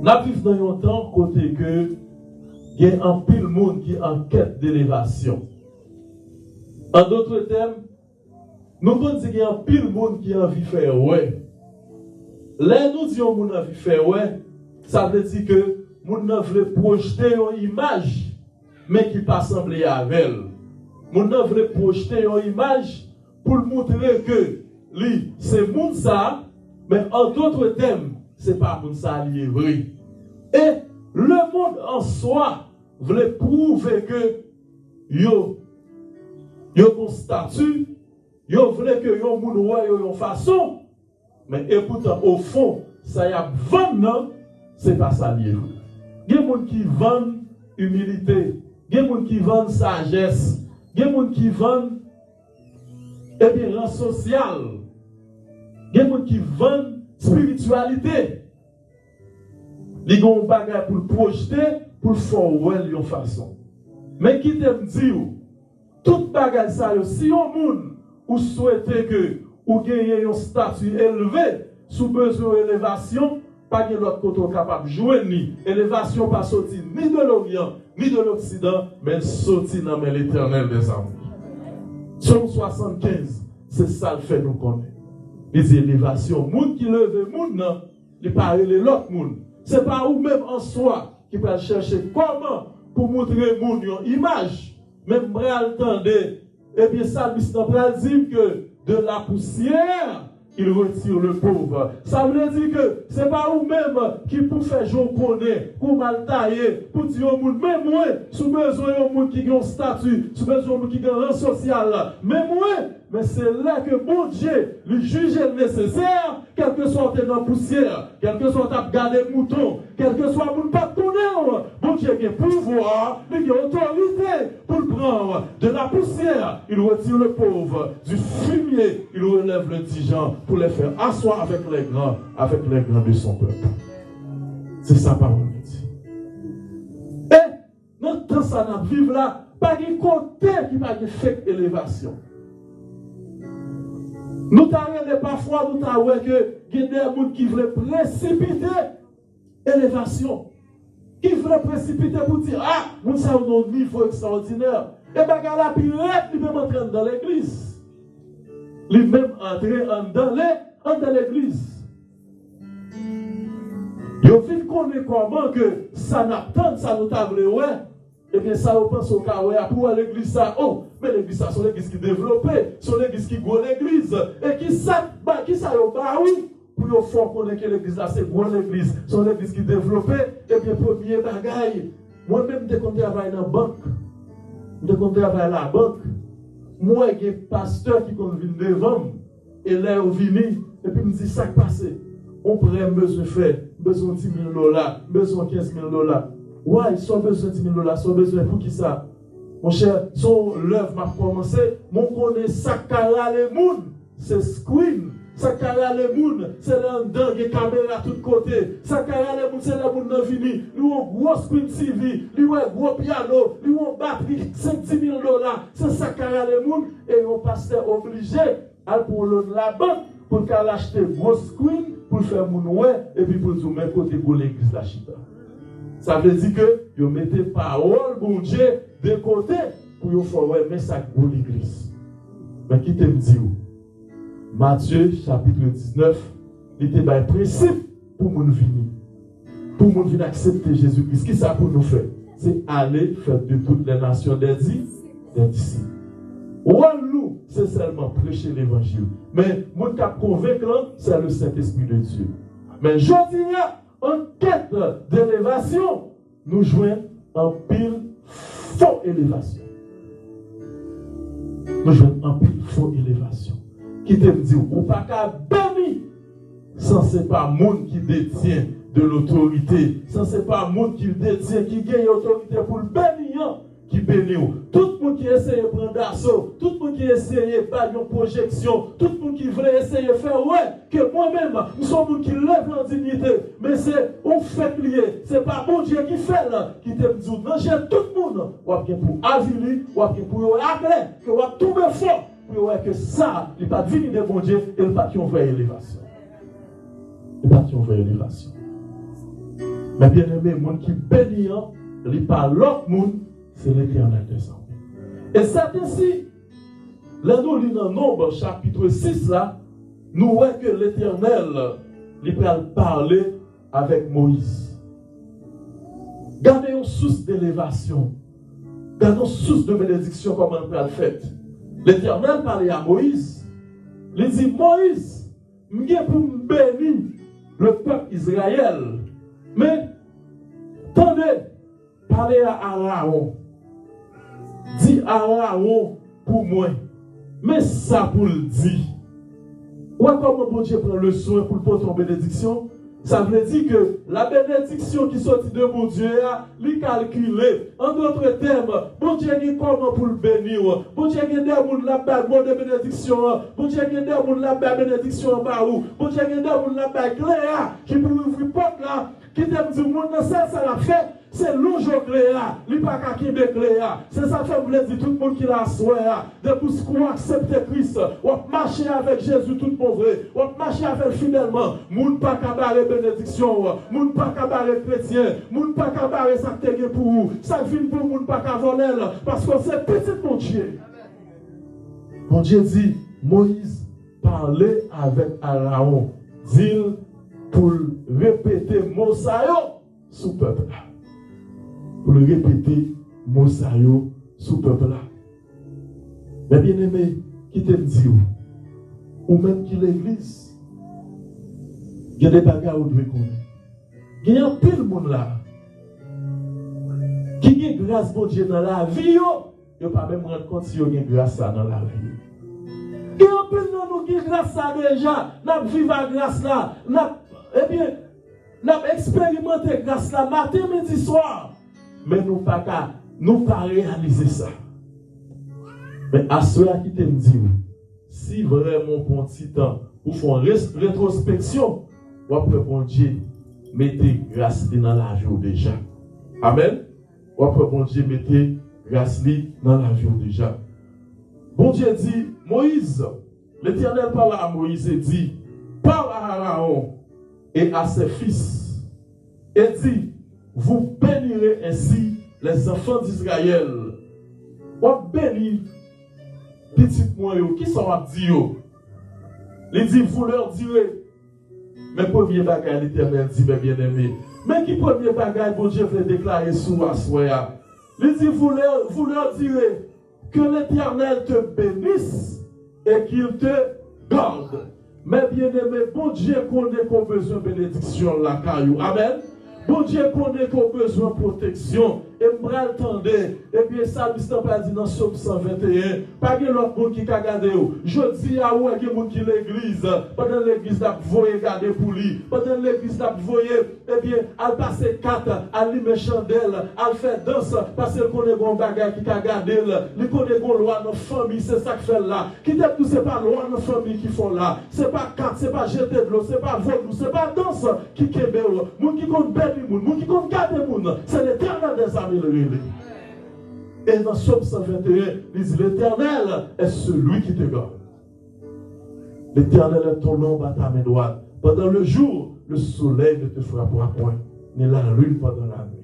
Nous vivons dans un temps côté que il y a un pile monde qui est en quête d'élévation. En d'autres termes, nous pouvons dire qu'il y a un pile monde qui a envie de faire ouais. Là, nous disons que nous avons envie de faire ouais, ça veut dire que nous voulons projeter une image, mais qui pas semblé avec elle. Nous voulons projeter une image pour montrer que c'est monde ça, mais en d'autres termes, c'est pas monde ça lié vrai. Et le monde en soi voulait prouver que yo bon statut, yo voulait que yo moun ouais yo façon, mais et pourtant au fond, ça y a vendre, c'est pas ça lié. Il y a des gens qui vendent humilité, il y a des gens qui vendent sagesse, il y a des gens qui vendent rang social, il y a des gens qui vendent spiritualité. Ils ont un bagage pour le projeter, pour faire ouais de façon. Mais qui t'aime dire, tout bagage ça, si on moun ou souhaitez que ou gagnez un statut élevé, sous besoin d'élévation, pas de l'autre côté capable de jouer ni élévation pas sorti ni de l'Orient ni de l'Occident, mais sorti dans l'Éternel des amours. Psaume 75, c'est ça le fait nous connaître. Les élévations, moun qui lève moun non, il parle de l'autre moun. C'est pas ou même en soi qui peut chercher comment pour montrer moun une image. Même bral tendez, et bien ça lui dit que de la poussière il retire le pauvre. Ça veut dire que c'est pas vous-même qui pour faire jouer connaît, pour mal tailler, pour dire au monde, même moi, sous besoin au monde qui a un statut, sous besoin au monde qui a un rang social, même moi, mais c'est là que bon Dieu lui juge nécessaire, quel que soit dans la poussière, quel que soit à garder mouton, quel que soit pour ne pas tourner, bon Dieu qui a pouvoir, il a autorité pour le prendre de la poussière, il retire le pauvre, du fumier, il relève le diligent pour les faire asseoir avec les grands de son peuple. C'est ça parole de Dieu. Et notre temps ça n'a vivre là, pas de côté qui va de fake élévation. Nous t'arrêtons parfois, nous t'arrêtons que il y a des gens qui veulent précipiter élévation. Qui veulent précipiter pour dire, ah, nous sommes au niveau extraordinaire. Et bien, la pirate, il même entrer dans l'église. Il même entrer dans l'église. Il faut connaître comment que ça n'attend, ça nous t'a ouais. Et bien ça, on pense au cas où pour l'église ça, oh, mais l'église ça, c'est l'église qui développée, c'est l'église qui goûte l'église. Et qui ça, bah oui, pour le fort connaître que l'église là, c'est goût l'église, c'est l'église qui développée. Et bien, premier bagaille, moi-même, dès qu'on travaille dans la banque, dès qu'on travaille à la banque, moi, il y a un pasteur qui vient devant, et là, il vient, et puis il me dit, ça qui passe, on pourrait besoin de faire, besoin de $10 000, besoin de $15 000. Ouais, soit besoin de $10 000, soit besoin pour qui ça? Mon cher, son l'œuvre m'a commencé, mon connaît Sakara les mouns, c'est screen. Sakara les mouns, c'est l'endang et caméra à tous côtés. Sakara les mouns, c'est la moun nan vini. Lui ont gros screen TV, lui ont gros piano, lui ont batterie, $5-10 000. C'est Sakara les mouns, et on pasteur obligé à pour la banque pour qu'elle achète gros screen pour faire moun ouais, et puis pour nous mettre côté pour l'église la chita. Ça veut dire que vous mettez parole, bon Dieu, de côté pour vous faire ouais, mais ça pour l'église. Mais qui te dit où? Matthieu chapitre 19, il était un principe pour nous venir. Pour nous venir accepter Jésus-Christ. Qu'est-ce que ça pour nous faire? C'est aller faire de toutes les nations des disciples. Nous, c'est seulement prêcher l'évangile. Mais mon cap convaincant, c'est le Saint-Esprit de Dieu. Mais je dis, en quête d'élévation, nous jouons en pile faux élévation. Nous jouons en pile faux élévation. Qui te dit, ou pas qu'à bénir, sans c'est pas monde qui détient de l'autorité, sans c'est pas monde qui détient, qui gagne l'autorité pour le bénir, qui bénit. Tout le monde qui essaye de prendre d'assaut, tout le monde qui essaye de faire une projection, tout le monde qui veut essayer de faire, ouais, que moi-même, nous sommes gens qui lèvent en dignité, mais c'est on fait lié, c'est pas bon Dieu qui fait là, qui te dit, non, j'aime tout le monde, ou bien pour avili, ou bien pour appeler, que ou tout me fort, pour voir que ça, il n'est pas digne de bon Dieu, et il n'est pas qui on veut élévation. Il n'est pas qui on veut élévation. Mais bien aimé, le monde qui bénit, il parle l'autre monde, c'est l'Éternel des armées. Et c'est ainsi, là nous lisons dans Nombre chapitre 6, là, nous voyons que l'Éternel, il peut parler avec Moïse. Gardez une source d'élévation. Gardez une source de bénédiction comme on peut le faire. L'Éternel parlait à Moïse. Il dit, Moïse, je viens pour me bénir le peuple Israël. Mais, attendez, parlez à Aaron. Dis à Aaron pour moi. Mais ça pour le dire. Ouais, comment bon Dieu prend le soin pour porter en bénédiction? Ça veut dire que la bénédiction qui sortit de mon Dieu, il calculé. En d'autres termes, bon Dieu dit comment pour le bénir. Bon Dieu dit des gens la de bénédiction. Bon Dieu dit des gens la bénédiction en bas. Bon Dieu dit des gens la cléa qui peut ouvrir porte là. Qui t'aime du monde, ça l'a fait. C'est l'oujo cléa. Il n'y a pas qu'à qui de cléa. C'est ça fait me dire tout le monde qui l'a souhaité. Depuis qu'on accepte Christ, on marche avec Jésus tout mon vrai. On marche avec fidèlement. Moun pas qu'à barrer bénédiction. Moun pas qu'à barrer chrétien. Moun pas qu'à barrer ça que t'es pour vous. Ça vient pour moun pas qu'à voler. Parce que c'est petit mon Dieu. Mon Dieu dit, Moïse parlait avec Aaron. Dit pour répéter Mosaïo sous peuple là. Pour le répéter Mosaïo sous peuple là. Mais bien aimé, qui te dit ou même qui l'église, il y a des bagages où vous devez connaître. Il y a un pile de monde là qui a grâce pour Dieu dans la vie, il ne peut pas même rendre compte si il y a grâce dans la vie. Il y a un pile de nous qui a grâce déjà, nous vivons la grâce là, eh bien, nous avons expérimenté grâce là, matin, midi, soir. Mais nous ne pas réaliser ça. Mais à ceux-là qui te dit, si vraiment pour un petit temps, vous font rétrospection, vous pouvez bon Dieu, mettez grâce dans la vie déjà. Amen. Vous pouvez bon Dieu, mettez grâce dans la vie déjà. Bon Dieu dit, Moïse, l'Éternel parle à Moïse et dit, parle à Aaron et à ses fils, et dit, vous bénirez ainsi les enfants d'Israël. Vous bénir petit moyens qui sont à dire. Il dit, vous leur direz, mais premier bagage, l'Éternel dit, mes bien-aimés, mais qui premier bagage, bon Dieu veut déclarer sous Assoya. Il dit, vous leur direz que l'Éternel te bénisse et qu'il te garde. Mais bien-aimés, bon Dieu connaît qu'on a besoin de bénédiction la caillou. Amen. Bon Dieu connaît qu'on a besoin de protection. Et moi, attendez. Et puis, ça, il pas dit dans Somme 121. Pas de l'autre monde qui a gardé. Je dis à vous, il y a des gens qui l'église. Pendant l'église, vous voyez garder pour lui. Pendant l'église, vous voyez, eh bien, elle passe 4, elle allume chandelle, elle fait danse. Parce qu'elle connaît un bagage qui a gardé. Elle connaît une loi dans la famille, c'est ça qu'il fait là. Qui t'aime tout, c'est pas loi dans la famille qui font là. C'est pas 4, c'est pas jeter de l'eau, c'est pas vote, c'est pas danse qui kébé. Moun qui compte bénir moun, moun qui compte garder moun. C'est l'Éternel des armées. Et dans Somme 121, il dit, l'Éternel est celui qui te garde. L'Éternel est ton ombre à ta main droite. Pendant le jour, le soleil ne te frappera point, ni la lune pendant la nuit.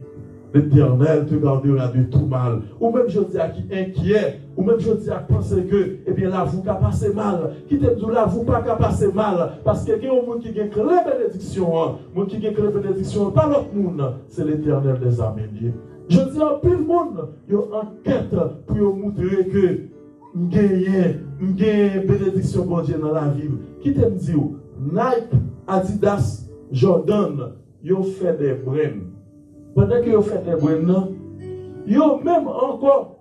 L'Éternel te gardera de tout mal. Ou même je dis à qui inquiet, ou même je dis à penser que, eh bien, là, vous qu'à passer mal. Qui te dit là, vous pas qu'à passer mal. Parce que il y a un monde qui a la bénédiction. Monde qui a la bénédiction, pas l'autre monde. C'est l'Éternel des armées. Je dis à tout le monde, il y a une enquête pour montrer que nous gagnons bénédiction pour Dieu dans la vie. Qui te dit, Nike, Adidas, Jordan, ils ont fait des brèmes. Pendant qu'ils ont fait des brèmes, ils ont même encore,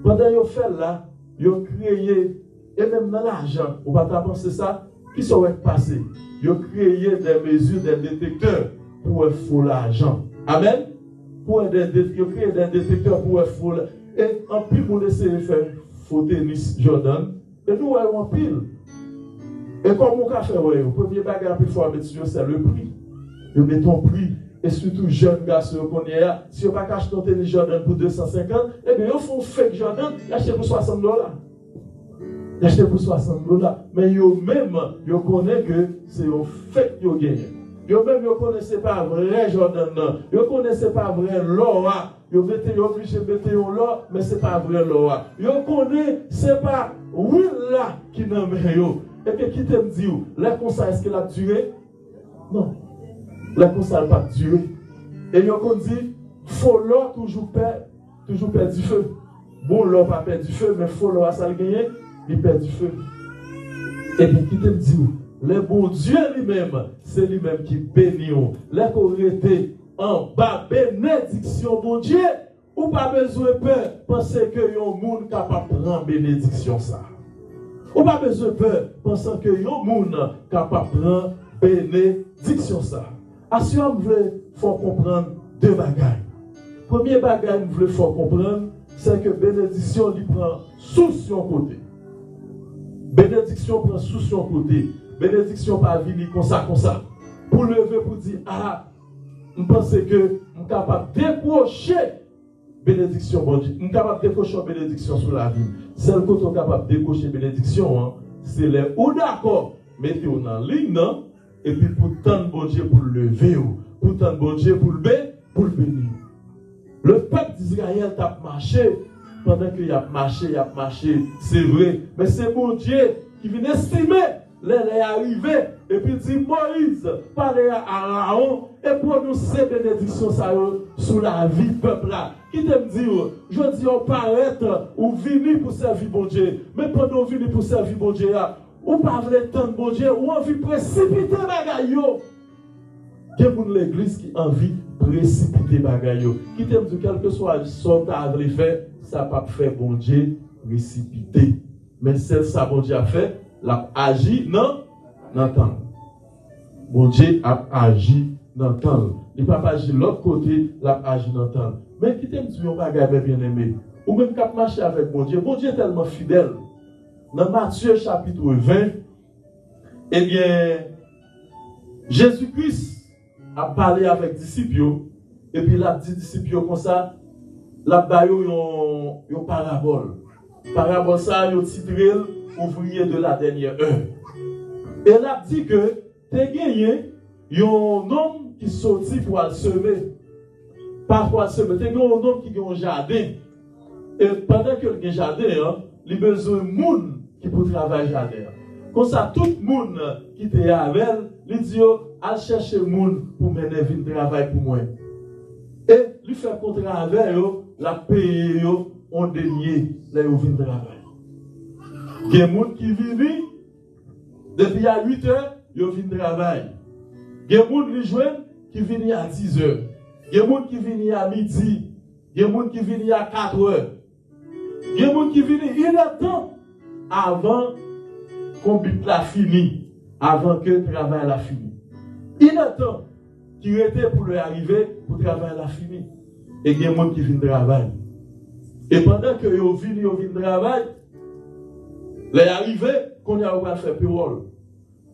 pendant qu'ils ont fait là, ils ont créé, et même dans l'argent, on va pas penser ça, qui sont passés. Ils ont créé des mesures, des détecteurs pour fouler l'argent. Amen. Pour créer des détecteurs pour fouler. Et en pile, on essaie de faire faux tennis Jordan. Et nous, on en pile. Et comme on a fait, le premier bagage qu'il faut mettre sur, c'est le prix. Nous mettons prix. Et surtout, jeunes garçons qu'on est là, si on ne peut pas acheter un tennis Jordan pour 250, eh bien, ils font fake Jordan, ils achètent pour $60. Ils achètent pour $60. Mais eux-mêmes, ils connaissent que c'est un fake qu'ils gagnent. Yo même ne connaissez pas vrai Jordan. Yo ne connaissez pas vrai Laura. Yo obligé de mettre là, mais ce n'est pas vrai Laura. Yo connaît, ce n'est pas Will là qui n'a yo. Et puis qui te dit, la conseil est-ce qu'elle a duré? Non. La conseil n'a pas duré. Et yo qu'on dit, faut l'or toujours perd du feu. Bon, l'or pas perd du feu, mais faut l'or ça le gagner, il perd du feu. Et puis qui te dit, le bon Dieu lui-même, c'est lui-même qui bénit. La correcté en bas, bénédiction, bon Dieu, ou pas besoin de peur, penser que yon monde capable de prendre bénédiction ça. Ou pas besoin de peur, pensant que yon monde capable de prendre bénédiction ça. Assurez vous faut comprendre deux bagages. Premier bagage vous faut comprendre, c'est que bénédiction lui prend sous son côté. Bénédiction prend sous son côté. Bénédiction pas venir comme ça. Pour lever, pour dire, ah, je pense que je suis capable de décrocher bénédiction, bon Dieu. Je suis capable de décrocher bénédiction sur la vie. Celle que tu es capable de décrocher bénédiction, hein, c'est les ou d'accord, mettez-vous dans la ligne, non? Et puis pour tant de bon Dieu pour le lever, pour tant de bon Dieu pour le bénir. Le peuple d'Israël a marché, pendant qu'il a marché, c'est vrai, mais c'est bon Dieu qui vient estimer. Les arrivés, et puis dit Moïse, parlez à Aaron, et prononcer bénédiction sur la vie peuple là. Qui t'aime dire, je dis, on paraître ou venir pour servir bon Dieu, mais pendant venir pour servir bon Dieu, ou pas le temps de bon Dieu, ou envie de précipiter bagayo. Il y a l'église qui a envie de précipiter bagayo. Qui t'aime dire, quel que soit ce que tu as fait, ça n'a pas fait bon Dieu précipiter. Mais c'est ça bon Dieu a fait. L'a agi dans le temps. Bon Dieu a agi dans le temps. Il n'a pas agi de l'autre côté, l'a agi dans le temps. Mais qui t'aime dire, bagage bien aimé, ou même quand marcher avec bon Dieu est tellement fidèle. Dans Matthieu chapitre 20, eh bien, Jésus-Christ a parlé avec les disciples, et puis il a dit aux disciples comme ça, la baille yon parabole. Parabole ça, yon titré ouvrier de la dernière heure. Et elle a dit que t'es gagné, il y a un homme qui sortit pour aller semer. Parfois semer, t'es gagné un homme qui a un jardin. Et pendant que le jardin, il a besoin de monde qui peut travailler jardin. Comme ça, tout le monde qui était avec elle, il dit, allez chercher le monde pour mener un travail pour moi. Et lui fait contrat avec eux, la paye on dénié, là où vient travail. Il y a des gens qui viennent, depuis à 8 heures, ils viennent travailler. Il y a des gens qui viennent à 10 heures. Il y a des gens qui viennent à midi. Il y a des gens qui viennent à 4 heures. Il y a des gens qui viennent, il y a temps avant qu'on la fini, avant que le travail la fini. Il y a temps qui était pour lui arriver, pour le travail la fini. Et il y a des gens qui viennent travailler. Et pendant que vous viennent travailler, les arrivés, qu'on a pas fait payroll.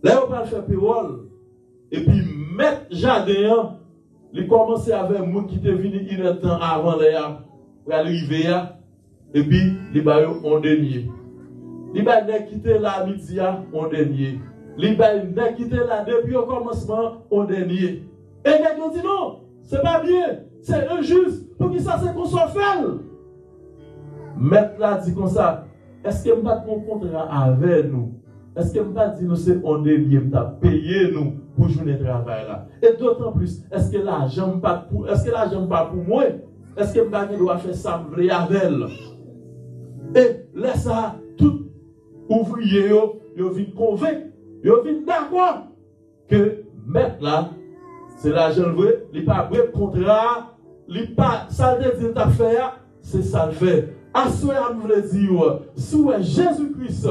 Là, on va faire payroll. Et puis, mettre jardin, il commence avec les gens qui étaient venus il y a temps avant l'arrivée. Et puis, les bailleurs ont dénié. Les bailleurs quitté la midi, ont dénié. Les bailleurs quitté là depuis au commencement, ont dénié. Et les gens disent non, c'est pas bien, c'est injuste. Pour qui ça, c'est qu'on soit fait. Mettre là dit comme ça. Est-ce que je ne vais pas mon contrat avec nous? Est-ce que je ne vais pas dire nous c'est on délié, je vais payer nous pour jouer le travail là? Et d'autant plus, est-ce que l'argent n'est pas pour moi? Est-ce que je dois faire ça avec elle? Et laisse ça, tout ouvrier, ils viennent convaincre, ils viennent d'accord que mettre là, c'est l'argent vrai, il n'est pas vrai contrat, il n'est pas ça le dit d'affaire, c'est ça le fait. À ce moment-là, je veux dire, si Jésus-Christ,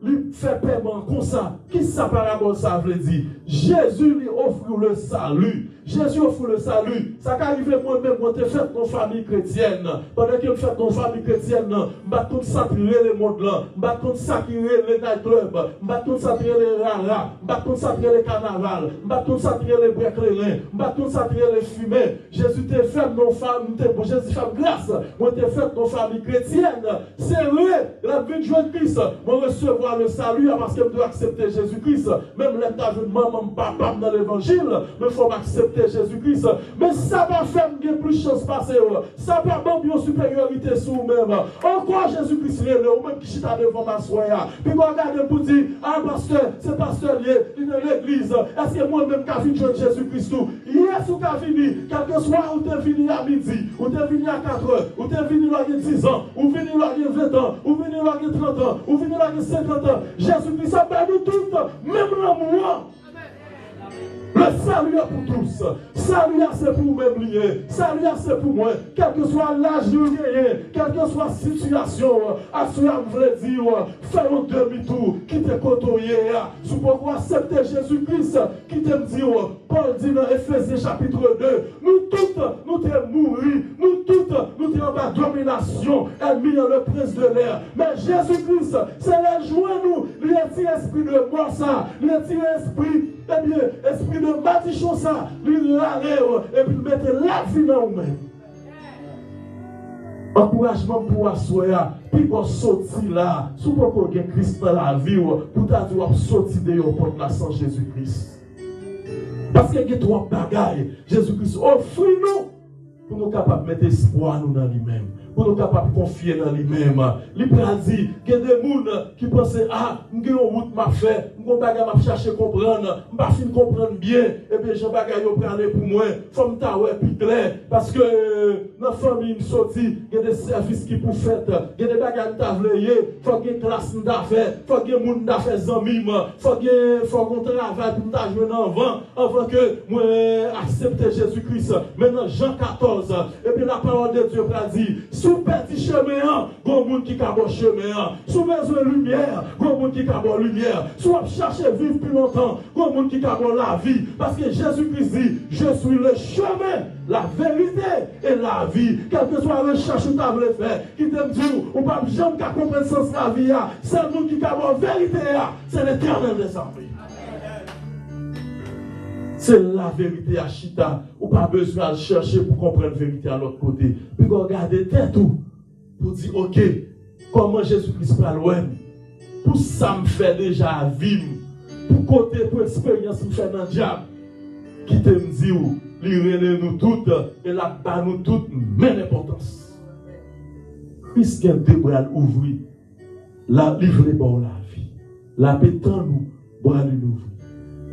lui fait paiement comme ça, qui ça parabole ça veut dire? Jésus lui offre le salut. Jésus offre le salut. Ça qu'arrive moi-même, moi, je fais ton famille chrétienne. Pendant que je fais ton famille chrétienne, je vais tout sacrer le monde là. Je vais tout sacrer les night clubs. Je vais tout sacrer les raras. Je vais tout sacrer les carnavals. Je vais tout sacrer les breaklérins. Je vais tout sacrer les fumées. Jésus t'a fait nos femmes, Jésus fait grâce. Moi, t'ai fait ton famille chrétienne. C'est vrai, la vie de Jésus-Christ, moi recevoir recevoir le salut parce que je dois accepter Jésus-Christ. Même l'état de maman, papa dans l'évangile, il faut accepter Jésus-Christ. Mais ça va faire plus de chance passer. Ça va faire une supériorité sur vous-même. Encore Jésus-Christ, ou même qui chita devant ma soya. Puis vous regardez pour dire, ah pasteur, c'est pasteur lié, il est de l'église. Est-ce que moi-même qui a fini de Jésus-Christ tout? Yes ou qui a fini, quel que soit où tu es venu à midi, où tu es venu à 4 heures, où tu es venu là il y a 10 ans, où venu là il y a 20 ans, où venu là il y a 30 ans, où venu là il y a 50 ans. Jésus-Christ a perdu tout, même l'amour. Le salut est pour tous. Salut c'est pour même lié. Salut c'est pour moi. Quel que soit l'âge de gagner, quelle que soit la situation, à ce que je veux dire, faire un demi-tour, qui te côtoyer. Si vous pouvez accepter Jésus-Christ, qui te dit, Paul dit dans Ephésiens chapitre 2, nous toutes, nous sommes morts, nous toutes, nous sommes en bas de domination, ennemis dans le prince de l'air. Mais Jésus-Christ, c'est la joie nous, l'esprit de moi ça, l'esprit, eh bien, esprit de matichon ça, lui l'aller et puis mettre la vie dans nous-mêmes. Encouragement pour assoya, puis qu'on sortit là, sous pourquoi il y a Christ dans la vie, pour t'avoir sorti de pour la sans Jésus-Christ. Parce qu'il y a trois bagailles, Jésus-Christ offre-nous pour nous capables de mettre espoir nous dans lui-même. Pour nous capables de confier dans lui-même. Il peut dire qu'il y a des gens qui pensent, ah, je vais route m'a fait, je vais chercher à comprendre, je vais finir comprendre bien, et bien je vais parler pour moi, il faut me taouer plus clair, parce que dans la famille, il y a des services qui pour faire, il y a des bagages qui sont il faut qu'il y ait une classe d'affaires, il faut qu'il y ait des gens d'affaires il faut qu'on travaille pour jouer avant que moi accepte Jésus-Christ. Maintenant, Jean 14, et puis la parole de Dieu va dire, sous petit chemin, il y a des gens qui ont chemin. Sous besoin de lumière, il y a des gens qui ont lumière. Sous chercher vivre plus longtemps, il y a des gens qui ont la vie. Parce que Jésus-Christ dit, je suis le chemin, la vérité et la vie. Quelle que soit la recherche que tu as faire, qui te dit, ou pas jamais qu'à comprendre le sens de la vie, c'est le monde qui a la vérité, c'est l'éternel des esprits. C'est la vérité à Chita. Ou pas besoin de chercher pour comprendre la vérité à l'autre côté. Puis regardez tout pour dire, ok, comment Jésus-Christ parle loin. Pour ça me fait déjà vivre. Pour côté, pour expérience me fait dans le diable. Qui te me dit, lire nous toutes et la bas nous toutes, même importance. Puisqu'un débral ouvri, la livrer pour la vie. La pétant nous, bras nous ouvrir.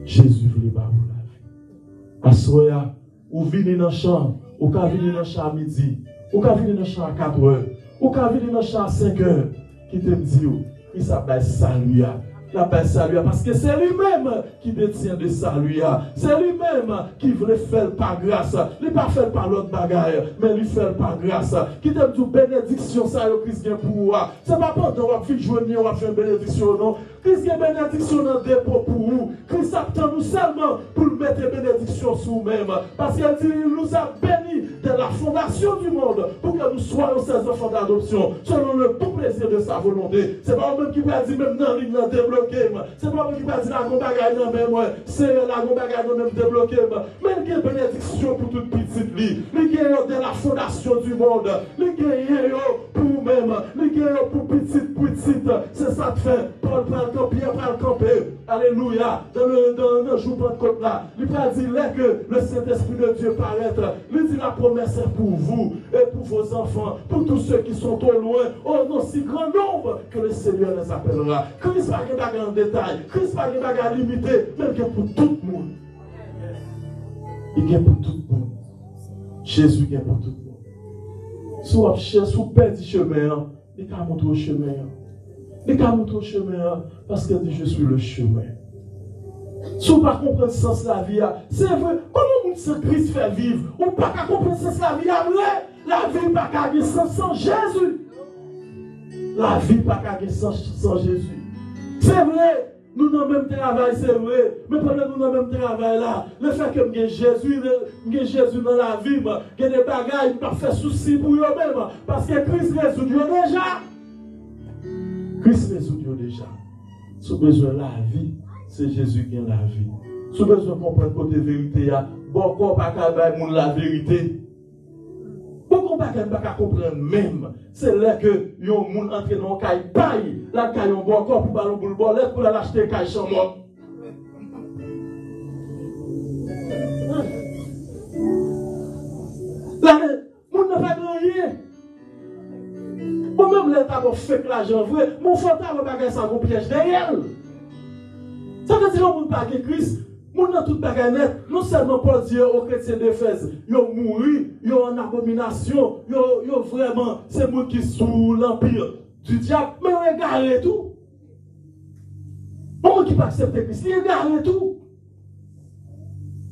Jésus voulait pas vous la vie. Assoya, ou venez dans le champ, ou ka venir dans le champ à midi, ou ka venir dans le champ à 4 heures, ou ka venir dans le champ à 5 heures, qui te dit, il s'appelle salut. La paix salut, parce que c'est lui-même qui détient de salut. C'est lui-même qui voulait faire par grâce. Il n'est pas fait par l'autre bagaille, mais il fait par grâce. Qui t'aime toute bénédiction, ça, Christ vient pour vous. Ce n'est pas pendant qu'on va jouer, on va faire une bénédiction, non. Christ vient bénédiction dans le dépôt pour vous. Christ attend nous seulement pour mettre bénédiction sur nous-mêmes. Parce qu'il dit, il nous a bénis de la fondation du monde pour que nous soyons ses enfants d'adoption, selon le bon plaisir de sa volonté. Ce n'est pas moi qui va dire, même dans l'île débloqué. C'est pas moi qui va dire la gombagaille non mais moi, c'est la gombagaille non même débloqué. Mais il y a une bénédiction pour toute petite vie. Il y a de la fondation du monde. Il y a pour vous-même. Il y a pour petite. C'est ça que fait. Paul prend le camp, Pierre prend le camper. Alléluia. Dans le jour Pentecôte là, il va dire que le Saint-Esprit de Dieu paraître. Il dit la promesse est pour vous et pour vos enfants, pour tous ceux qui sont au loin, au non si grand nombre que le Seigneur les appellera. Christ va regarder en détail, Christ va regarder limité, même que pour tout le monde. Il est pour tout le monde. Jésus est pour tout le monde. Si vous cherchez, si vous perdez le chemin, il va montrer le chemin. Il va montrer le chemin parce que je suis le chemin. Si vous ne comprenez pas le sens de la vie, c'est vrai. Comment vous Christ fait vivre? Ou pas comprendre le sens de la vie, la vie n'a pas gagner sans Jésus. La vie n'a pas gagner sans Jésus. C'est vrai, nous dans le même travail, c'est vrai. Mais pendant nous dans le même travail là, le fait que Jésus dans la vie, il y a des bagages, il ne pas fait souci pour eux-mêmes. Parce que Christ résout déjà. Christ résout déjà. Si vous avez besoin de la vie, c'est Jésus qui a la vie. Si vous avez besoin de comprendre côté vérité, bon corps pas qu'à la vérité. Bon corps bagage pas comprendre même. C'est là que yon moun entre dans caille paille, la caille on boit encore pour ballon boule bolette pour l'acheter caille chambon. Là, moun n'a pas rien. Moi-même, l'État va faire l'argent vrai, mon fantasme va bagage ça, mon piège derrière. Ça veut dire que mon pas Christ, mon dans toute bagage net, non seulement Paul dit aux chrétiens d'Éphèse, ils ont mouru, ils ont en abomination, ils ont vraiment, c'est moi qui sous l'empire du diable, mais ils ont égaré tout. Moi qui pas accepter Christ, ils ont égaré tout.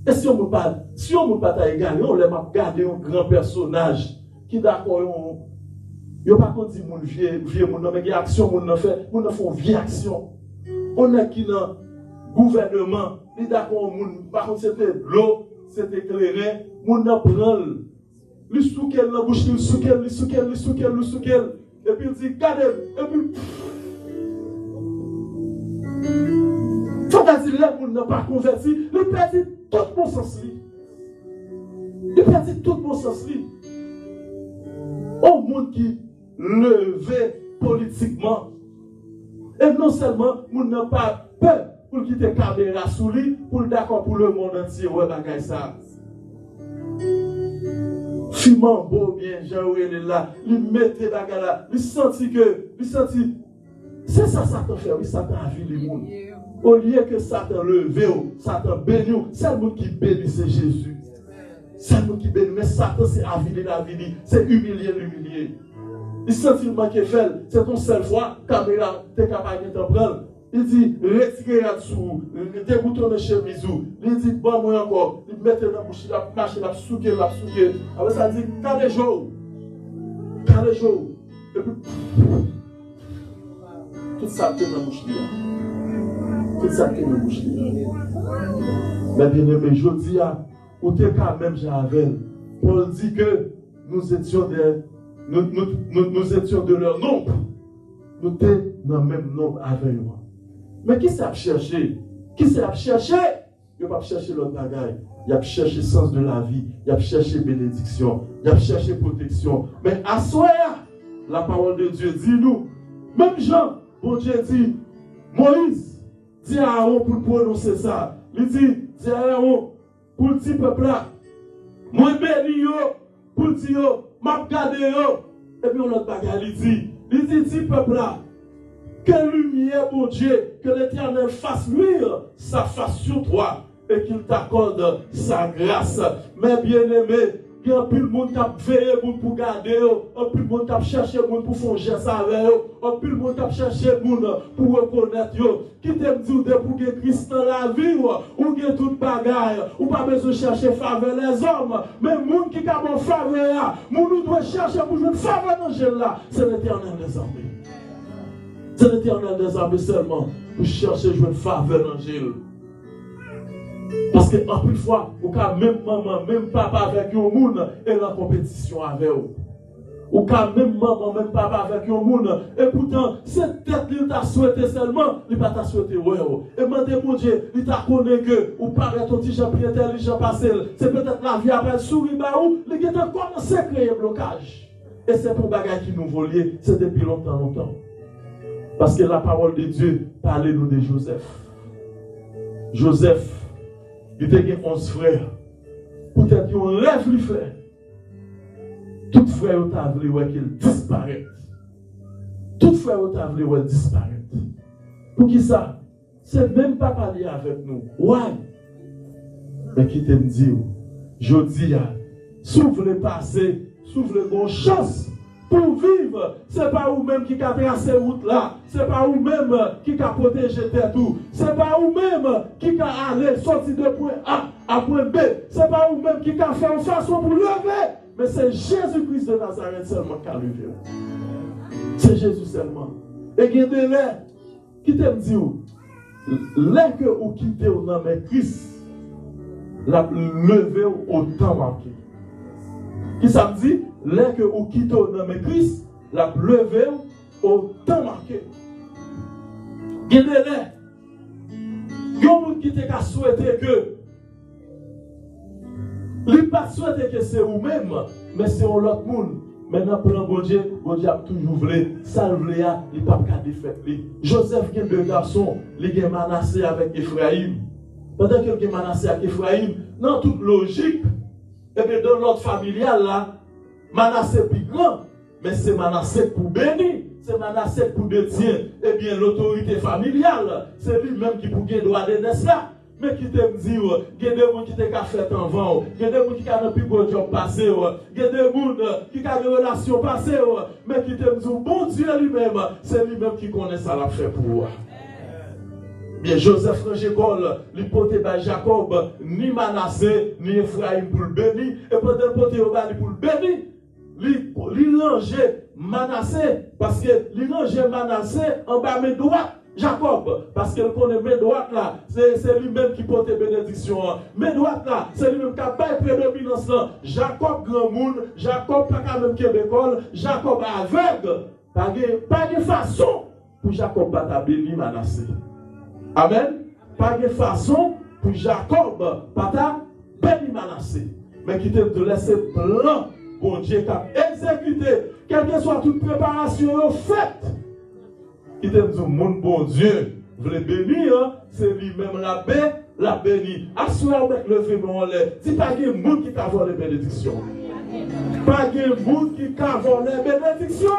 Et si on ne peut pas égarer, on va garder un grand personnage qui d'accord. Yo pas qu'on dit mon vieux mon mais il y a action mon fait mon font vieille action on est qui dans gouvernement il d'accord mon par contre c'était l'eau c'était éclairé mon prend le soukel la bouche le soukel et puis il dit regardez et puis faut dire là mon n'a pas converti il perdit tout mon sens il perdit tout mon sens au monde qui levé politiquement. Et non seulement, nous n'avons pas peur pour quitter la caméra sous lui, pour d'accord pour le monde entier, ouais, bagay ça. Fiment beau bien, Jean-Oué est là, lui mettez bagay là, lui senti, c'est ça Satan fait, oui, Satan a vu les monde. Au lieu que Satan levé, Satan béni, c'est le monde qui bénit, c'est Jésus. C'est le monde qui bénit, mais Satan c'est aviler la vie, c'est l'humilier. Il sentit le manque fait, c'est ton seule fois, caméra, t'es capable de t'en prendre. Il dit, retirez là-dessous, déboutonnez chemise. Il dit, bon, moi encore, il mette dans la bouche, il a marché, il a souqué. Après ça, il dit, carré jour. Et puis, tout ça, t'es dans la bouche. Mais bien aimé, je dis, ou t'es quand même, j'avais. Paul dit que nous étions de leur nombre. Nous étions dans le même nombre avec moi. Mais qui s'est cherché? Il ne va pas chercher l'autre bagaille. Il a cherché le sens de la vie. Il a cherché bénédiction. Il a cherché protection. Mais à soi, la parole de Dieu dit nous. Même Jean, bon Dieu dit, Moïse, dit à Aaron pour prononcer ça. Il dit à Aaron, pour le petit peuple là, moi béni yo, pour dire yo, m'a gardé yo. Et puis on a bagarre, il dit peuple là, que lumière, mon Dieu, que l'Éternel fasse luire sa face sur toi et qu'il t'accorde sa grâce. Mais bien aimé, il y a plus de monde qui a veillé pour garder, il y a plus de monde qui a cherché pour faire geste avec eux, il y a plus de monde qui a cherché pour reconnaître eux. Qui t'aime dire pour que Christ dans la vie, ou que toute bagaille, ou pas besoin de chercher faveur les hommes, mais les gens qui ont faveur, nous doit chercher pour jouer faveur dans l'angèle là, c'est l'Éternel des armées. C'est l'Éternel des armées seulement pour chercher à jouer faveur dans l'angèle. Parce que en plus de fois, ou quand même maman, même papa avec un monde et la compétition avec eux. Ou quand même maman, même papa avec un monde. Et pourtant, cette tête, il t'a souhaité seulement, il pas t'a souhaité. Et maintenant, mon Dieu, il t'a connu que, ou paraît ton petit plus intelligent passé. C'est peut-être la vie après souris, ou il a commencé à créer un blocage. Et c'est pour bagaille qui nous volier, c'est depuis longtemps. Parce que la parole de Dieu parlait nous de Joseph. Joseph, il était 11 frères. Peut-être qu'ils ont rêve lui faire. Tout frère ont voulu qu'il disparaisse. Tout frère ont voulu disparaître. Pour qui ça? C'est même pas parler avec nous. Ouais. Mais qui te dit, je dis, s'ouvre le passé, s'ouvre le bon chance. Pour vivre, ce n'est pas vous-même qui a tracé route là. Ce n'est pas vous-même qui a protégé tête tout. Ce n'est pas vous-même qui a allé sortir de point A à point B. Ce n'est pas vous-même qui a fait une façon pour lever. Mais c'est Jésus-Christ de Nazareth seulement qui a levé. C'est Jésus seulement. Et il y a des gens qui t'aiment dire, les que vous quittez au nom de Christ, la levé au temps marqué. Qui ça me dit? Les que vous quittez au nom de Christ, la levé au temps marqué. Il y a des gens qui t'a souhaité que Il n'est pas souhaité que c'est vous-même, mais c'est l'autre monde. Maintenant, plan bon Dieu a toujours voulu, ça le voulait, il n'a pas de défaite. Joseph, qui est deux garçons, il a Manassé avec Ephraïm. Pendant qu'il a Manassé avec Ephraïm, dans toute logique, et bien dans l'ordre familial, là, Manassé est plus grand, mais c'est Manassé pour bénir, c'est Manassé pour détenir, et bien l'autorité familiale, c'est lui-même qui pour gagner droit de naissance là. Mais qui te dit, il y a des gens qui ont fait en vent, il y a des gens qui ont plus beau job passé, il y a des gens qui ont des relations passées, mais qui te dit, bon Dieu lui-même, c'est lui-même qui connaît ça l'a fait pour vous. Bien, Joseph Rangécole, il poté par Jacob, ni Manassé, ni Ephraïm pour le bénir, et pendant le poté pour le bénir, il langeait Manassé, parce que il langeait Manassé en bas de droite. Jacob, parce qu'il connaît mes droites là, c'est lui-même qui porte bénédiction. Mes droites là, c'est lui-même qui a pas prédominance là. Jacob grand monde, Jacob pas quand même québécois, Jacob aveugle. Pas de façon pour Jacob pas béni Manassé. Amen. Pas de façon pour Jacob pas béni Manassé. Mais qui te laisser plan, bon Dieu qui a exécuté, quelle que soit toute préparation faite. Il te dit, mon bon Dieu, vous le bénir, c'est lui-même la béni. Assoir avec le féminin, dis pas qu'il y a un monde qui a volé les bénédictions. Pas qu'il y a un monde qui a volé les bénédictions.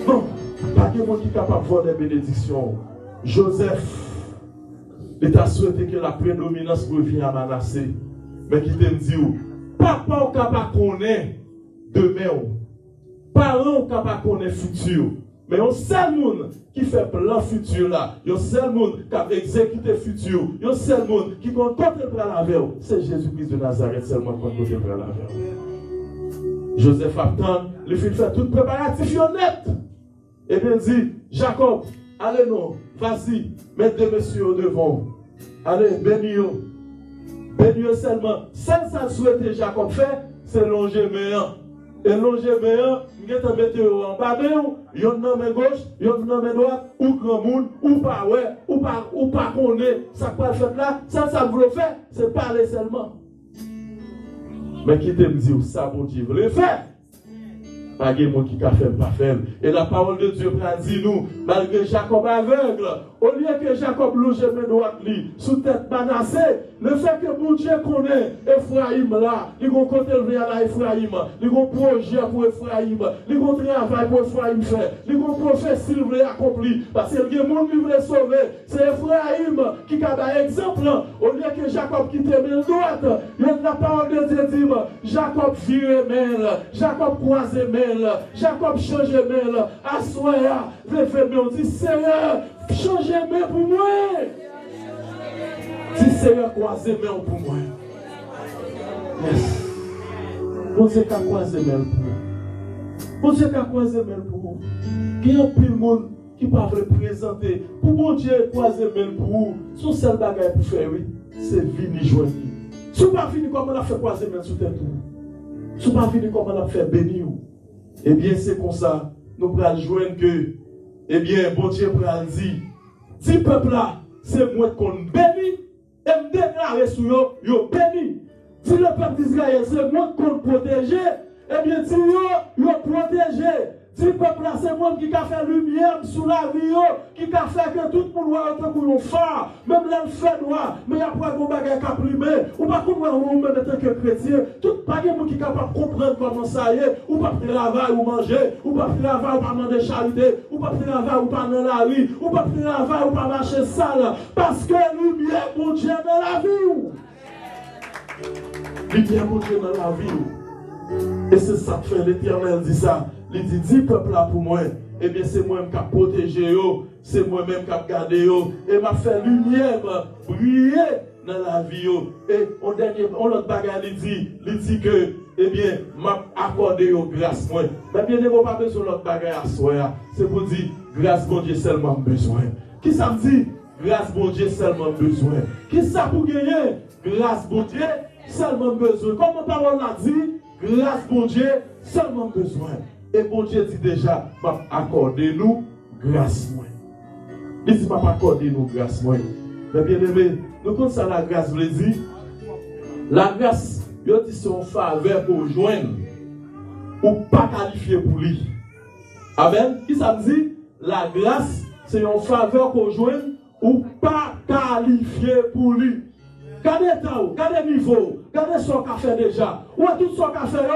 Non, pas qu'il y a un monde qui est capable de voler les bénédictions. Joseph, il t'a souhaité que la prédominance revienne à Manassé. Mais qui te dit, papa ou capable de connaître demain, parents ou capable de connaître futur. Mais un seul monde qui fait plan futur là, un seul monde qui a exécuté futur, un seul monde qui compte contempler la veille, c'est Jésus-Christ de Nazareth seulement qui compte contempler la veille. Joseph attend, il fait tout préparatif net. Et bien dit, Jacob, allez non, vas-y, mettez deux messieurs devant. Allez, bénis-vous. Bénis-vous seulement. Celle ça souhaité Jacob fait, c'est longer meilleur. Et longer meilleur, vous mettez en bas de vous, yon nan main gauche, yon nan main droite, ou grand monde, ou pas ouais, ou pas connaît, ça quoi fait là, ça vous le fait, c'est parler seulement. Mais qui te dit ça bon Dieu vous le fait. Pas de monde qui a fait pas faire. Et la parole de Dieu dit nous, malgré Jacob aveugle, au lieu que Jacob loge mes droites sous tête Manassé, le fait que mon Dieu connaît Ephraïm là, il va compter à Ephraïm, il va projet pour Ephraïm, il va travail pour Ephraïm faire, il va prophétie qu'il veut accomplir, parce que le monde qui veut sauver, c'est Ephraïm qui a un exemple. Au lieu que Jacob quitte mes droites, la parole de Dieu dit, Jacob vire mail, Jacob croise mail, Jacob change mail, assoya, on dit Seigneur, changez main pour moi. Dis Seigneur, croisez main pour moi. Yes. Bon Dieu qui a croisé main pour vous. Bon Dieu qui a croisé main pour vous. Il y a un peu de monde qui ne peut pas présenter. Pour bon Dieu croiser main pour vous, son seul bagage pour faire, oui, c'est venir joindre. Si vous ne pas fini comment on a fait croiser main sur tête, si vous ne pas fini comment on a fait bénir, eh bien c'est comme ça, nous pourrons joindre que, eh bien, bon Dieu pourra dire, si peuple là, c'est moi qu'on bénit, et me déclarer sur yo béni. Si le peuple d'Israël, c'est moi qu'on protège, eh bien, si yo protégé. Si le peuple là, c'est moi qui a fait lumière sous la vie, qui a fait que tout le monde voit pour nous faire, même là, le fait noir, mais après, on va faire caprimé, ou pas comprendre, ou même en tant que chrétien, tout pas de monde qui est capable de comprendre comment ça y est, ou pas travailler ou manger, ou pas travailler ou pas demander charité, ou pas travailler ou pas dans la rue, ou pas travailler ou pas marcher sale, parce que lumière, mon Dieu, dans la vie. Lumière, mon Dieu, dans la vie. Et c'est ça que fait l'Éternel dit ça. Il dit, 10 peuples là pour moi. Eh bien, c'est moi-même qui a protégé, c'est moi-même qui a gardé, et m'a fait lumière briller dans la vie. Et on l'autre bagarre, il dit que, eh bien, m'a accordé grâce moi. Mais bien, il n'y a pas besoin de l'autre bagarre à soi. C'est pour dire, grâce bon Dieu seulement besoin. Qui ça me dit? Grâce bon Dieu seulement besoin. Qui ça pour gagner? Grâce bon Dieu seulement besoin. Comme la parole l'a dit, grâce bon Dieu seulement besoin. Et bon Dieu dit déjà, accordez-nous grâce moi. Il dit, accordez-nous grâce moi. Mais bien aimé, nous comme ça la grâce veut dire, La grâce, yo dit son faveur pour joindre ou pas qualifié pour lui. Amen. Qui ça me dit? La grâce, c'est une faveur pour joindre ou pas qualifié pour lui. Gardez temps, gardez niveau, gardez ce qu'a fait déjà. Ou tout ce qu'a fait,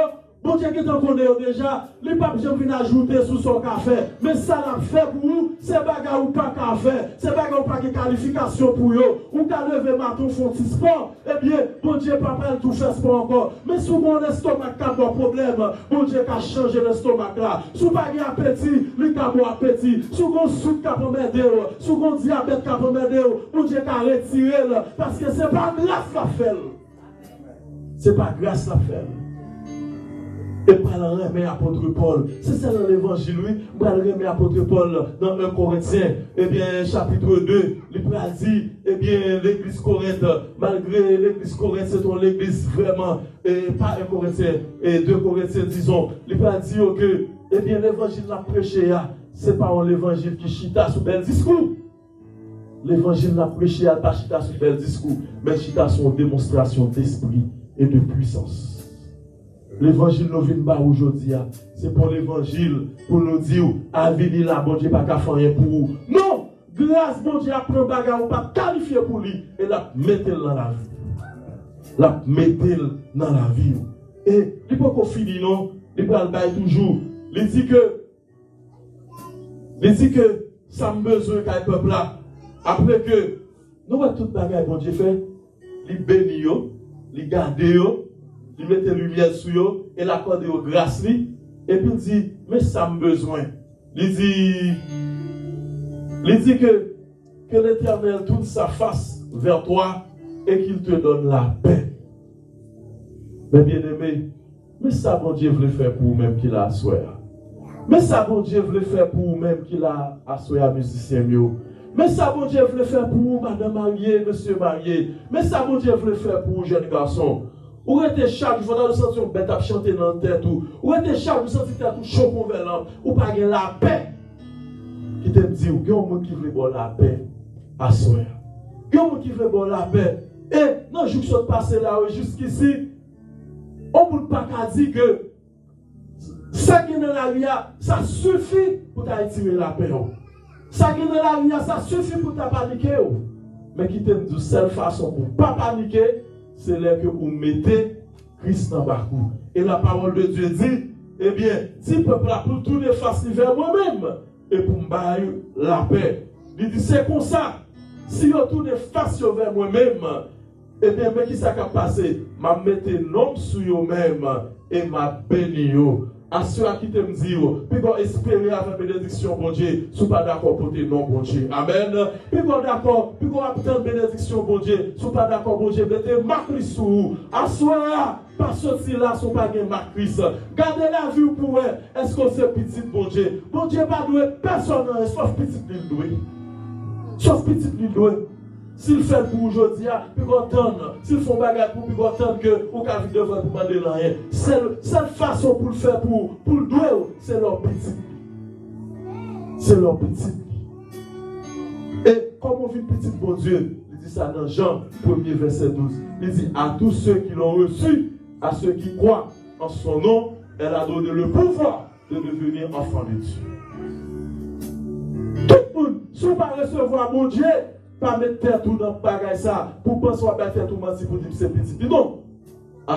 bon Dieu qui t'en connaît déjà, les papes viennent ajouter sur son café. Mais ça l'a fait pour vous, c'est bagarre ou pas café, c'est bagarre ou pas de qualification pour vous. Ou qu'à lever matin font petit sport, eh bien, bon Dieu papa tout fait sport encore. Mais si mon estomac a un problème, bon Dieu a changé l'estomac là. Si vous avez appétit, lui a bon appétit. Si vous avez soupe qui a m'aider, si vous avez diabète qui a m'aider, bon Dieu a retiré parce que c'est pas grâce la fait. C'est pas grâce la fait. Et par le remet apôtre Paul. C'est ça dans l'évangile, oui. Par le remet apôtre Paul dans 1 Corinthiens, eh bien, chapitre 2, il dit, eh bien, l'église Corinthe, malgré l'église Corinthe, c'est une église vraiment, et pas 1 Corinthiens, et 2 Corinthiens, disons, il dit que, eh bien, l'évangile l'a prêché, c'est pas l'évangile qui chita sous bel discours. L'évangile l'a prêché, pas chita sous bel discours, mais chita sur une démonstration d'esprit et de puissance. L'évangile nous vient aujourd'hui, c'est pour l'évangile, pour nous dire, à venir là, bon Dieu, pas qu'à faire rien pour vous. Non! Grâce, bon Dieu, à prendre bagarre, pas qualifié pour lui, et la mettez dans la vie. La mettez dans la vie. Et, il faut qu'on finisse, non? Il peut le toujours. Il dit que, ça me besoin qu'à un peuple là. Après que, nous voyons toute bagarre, bon Dieu fait, il bénit, il garde, il met la lumière sur eux et l'accorde aux grâces. Et puis il dit, mais ça me besoin. Il dit que l'Éternel tourne sa face vers toi et qu'il te donne la paix. Mais bien aimé, mais ça bon Dieu voulait faire pour vous-même qu'il a assoyé. Mais ça bon Dieu voulait faire pour vous-même qu'il a assoyé à musicien mieux. Mais ça bon Dieu voulait faire pour vous, madame mariée, monsieur marié. Mais ça bon Dieu voulait faire pour vous, jeune garçon. Ou était chaque jour dans le sens où bête à chanter dans la tête ou était chaque jour sentir tête chaud pour verlan ou pas gagner la paix qui te dit ou il y a un monde qui veut la paix à soi. Il y a un monde qui veut la paix et non je suis passé là jusqu'ici on ne peut pas dire que ça qui est dans la vie ça suffit pour t'attirer la paix. Ça qui est dans la vie ça suffit pour ta paniquer. Mais qui te dit seule façon pour ne pas paniquer c'est là que vous mettez Christ dans le parcours. Et la parole de Dieu dit, eh bien, si le peuple a pour tourner face vers moi-même, et pour me bailler la paix. Il dit, c'est comme ça. Si vous tournez face vers moi-même, eh bien, mais qui ça va passer? Je vais mettre l'homme sur vous-même et je vais bénir. À ceux qui te me disent, puis qu'on espérer avec bénédiction, bon Dieu, si pas d'accord pour tes noms, bon Dieu. Amen. Puis qu'on d'accord, puis qu'on obtient bénédiction, bon Dieu, si pas d'accord, bon Dieu, mettez ma Christ sur vous. À ceux-là, pas sortir là, si pas de ma Christ. Gardez la vie pour eux. Est-ce que c'est petit, bon Dieu? Bon Dieu, pas doué personne, sauf petit l'île doué. Sauf petit l'île doué. S'il fait pour aujourd'hui, puis qu'on donne. S'ils font bagarre pour, puis qu'on donne que, ou qu'à vivre devant pour demander rien. Cette façon pour le faire, pour le douer, c'est leur petit. C'est leur petit. Et comme on vit petit, bon Dieu, il dit ça dans Jean 1er verset 12. Il dit à tous ceux qui l'ont reçu, à ceux qui croient en son nom, elle a donné le pouvoir de devenir enfant de Dieu. Tout le monde, si on va recevoir mon Dieu, pas mettre tête tout dans le bagage ça pour penser à faire tout mentir pour dire que c'est petit. Non. À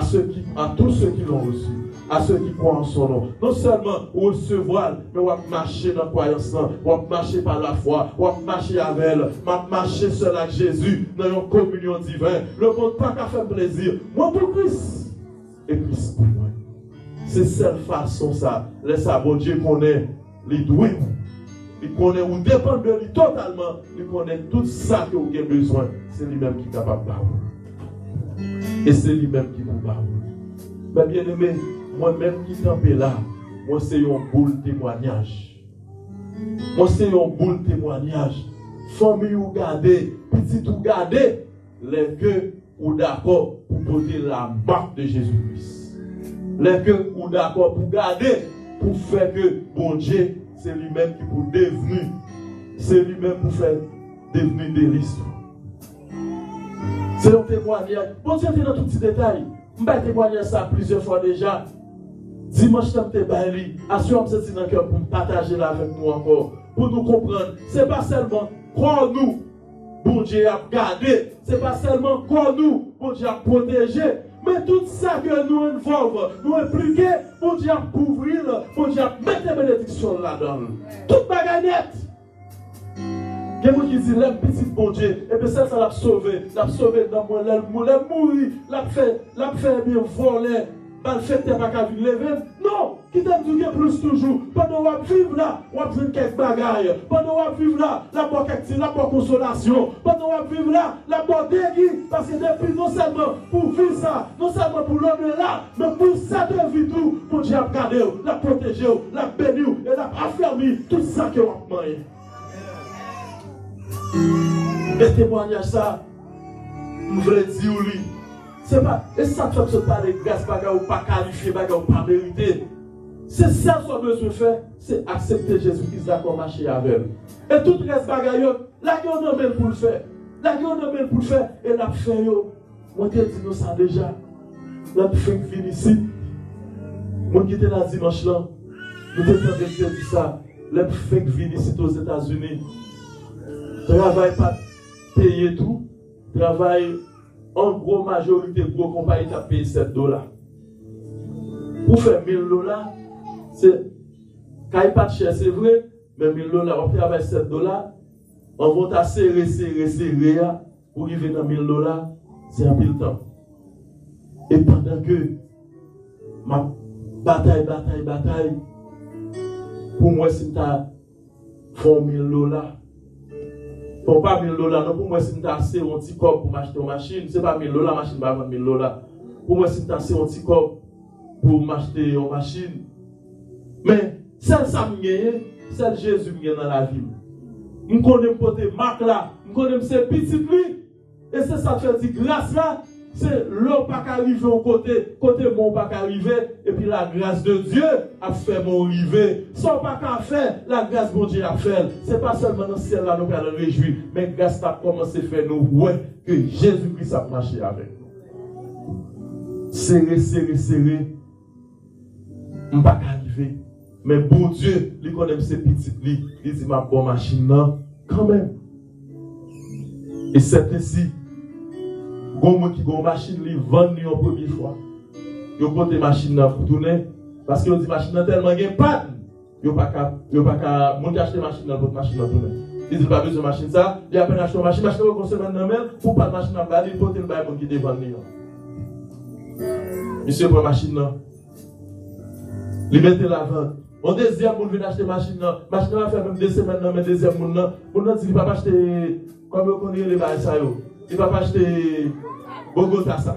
tous ceux qui l'ont reçu, à ceux qui croient en son nom. Non seulement recevoir, mais on va marcher dans la croyance, on va marcher par la foi, on va marcher avec elle, on va marcher seul avec Jésus dans une communion divine. Le monde pas qu'à faire plaisir. Moi pour Christ et Christ pour moi. C'est cette façon ça. Laisse à bon Dieu connaît les doués. Il connaît ou dépend de lui totalement. Il connaît tout ça que vous avez besoin. C'est lui-même qui est capable de parler. Et c'est lui-même qui vous parle. Mais bien aimé, moi-même qui suis là, moi c'est un boule témoignage. Moi c'est un boule témoignage. Famille ou garder, petit ou garder, les que ou d'accord pour porter la marque de Jésus-Christ. Les que ou d'accord pour garder, pour faire que bon Dieu, c'est lui-même qui pour devenir, c'est lui-même pour faire devenir des listes. C'est un témoignage. Bon Dieu, dans tout petit détail. Je vais témoigner ça plusieurs fois déjà. Dimanche, je t'ai baillé. Assure-moi que c'est dans le cœur pour partager là avec nous encore. Pour nous comprendre. Ce n'est pas seulement croire nous, bon Dieu a gardé. Ce n'est pas seulement croire nous, bon Dieu a protégé. Mais tout ça que nous involvons, nous impliquons, bon Dieu a couvrir, bon Dieu a mettre les bénédictions là-dedans. Toute bagaille nette. Il y a des gens qui disent, l'aime petit bon Dieu, et bien ça l'a sauvé dans moi, l'aime mourir, l'a fait bien voler, le fait que tu n'as pas vu lever. Non, qui t'aime du plus toujours. Pendant qu'on vivre là, on va vivre quelques bagailles. Pendant qu'on vivre là, la bonne activité, la bonne consolation. Pendant qu'on vivre là, la bonne déguis. Parce que depuis, non seulement pour vivre ça, non seulement pour l'homme là, mais pour ça de vie tout, pour Dieu a gardé, la protéger, la bénir et la affermir tout ça que vous avez. Et témoignage ça, je voulais dire lui. C'est pas, et ça fait que ce pas les grâces ou pas qualifié, ou pas mérité. C'est ça qu'on a besoin de faire, c'est accepter Jésus-Christ d'accord marcher avec elle. Et tout reste bagaille, là on a même pour le faire. Là on a même pour le faire, et la fait yo. Moi je dis nous ça déjà. Là tu fais venir ici. Moi qui étais là dimanche là, nous étions en train de dire ça. Là tu fais venir ici aux États-Unis. Travail pas payer tout, travail en gros majorité pour compagnie qui paye $7. Pour faire $1000, c'est quand il pas de cher, c'est vrai, mais $1000, on travaille $7, on va serrer pour arriver dans $1000, c'est un peu de temps. Et pendant que ma bataille, pour moi, c'est ta font $1000. Pour pas $1000, non, pour moi, si tu as assez un petit corps pour m'acheter une machine, ce n'est pas $1000, la machine va vendre $1000. Pour moi, si tu as assez un petit corps pour m'acheter une machine, mais celle ça me gagne, celle Jésus me gagne dans la vie. Je connais porter marque là, je connais ces petites lui, et c'est ça qui fait dire grâce là, c'est l'eau pas qu'arriver au côté mon pas qu'arriver, et puis la grâce de Dieu a fait mon arriver. Sans pas qu'à faire, la grâce de Dieu a fait. C'est pas seulement dans le ciel là nous allons réjouir, mais grâce a commencé à faire nous ouais que Jésus-Christ a marché avec nous. Serré. On pas qu'arriver. Mais bon Dieu, il connaît ces petites lits, il dit ma bonne machine là, quand même. Et c'est ainsi. Gon qui gon machine li vend ni en première fois. Yo porte machine là pour tourner parce que on dit machine tellement gen panne. Yo pas ka monter acheter machine là pour machine là tourner. Il dit pas besoin de machine ça, il a peine acheter machine qu'on semaine dans même pour pas machine là bali porter le bail qui devant ni. Monsieur prend machine là. Il mette la vente. On deuxième moun vient acheter machine là. Machine là fait même 2 semaines dans mais deuxième moun là. On dit il va pas acheter comme on connaît les bail ça yo. Il va pas acheter Bogota ça.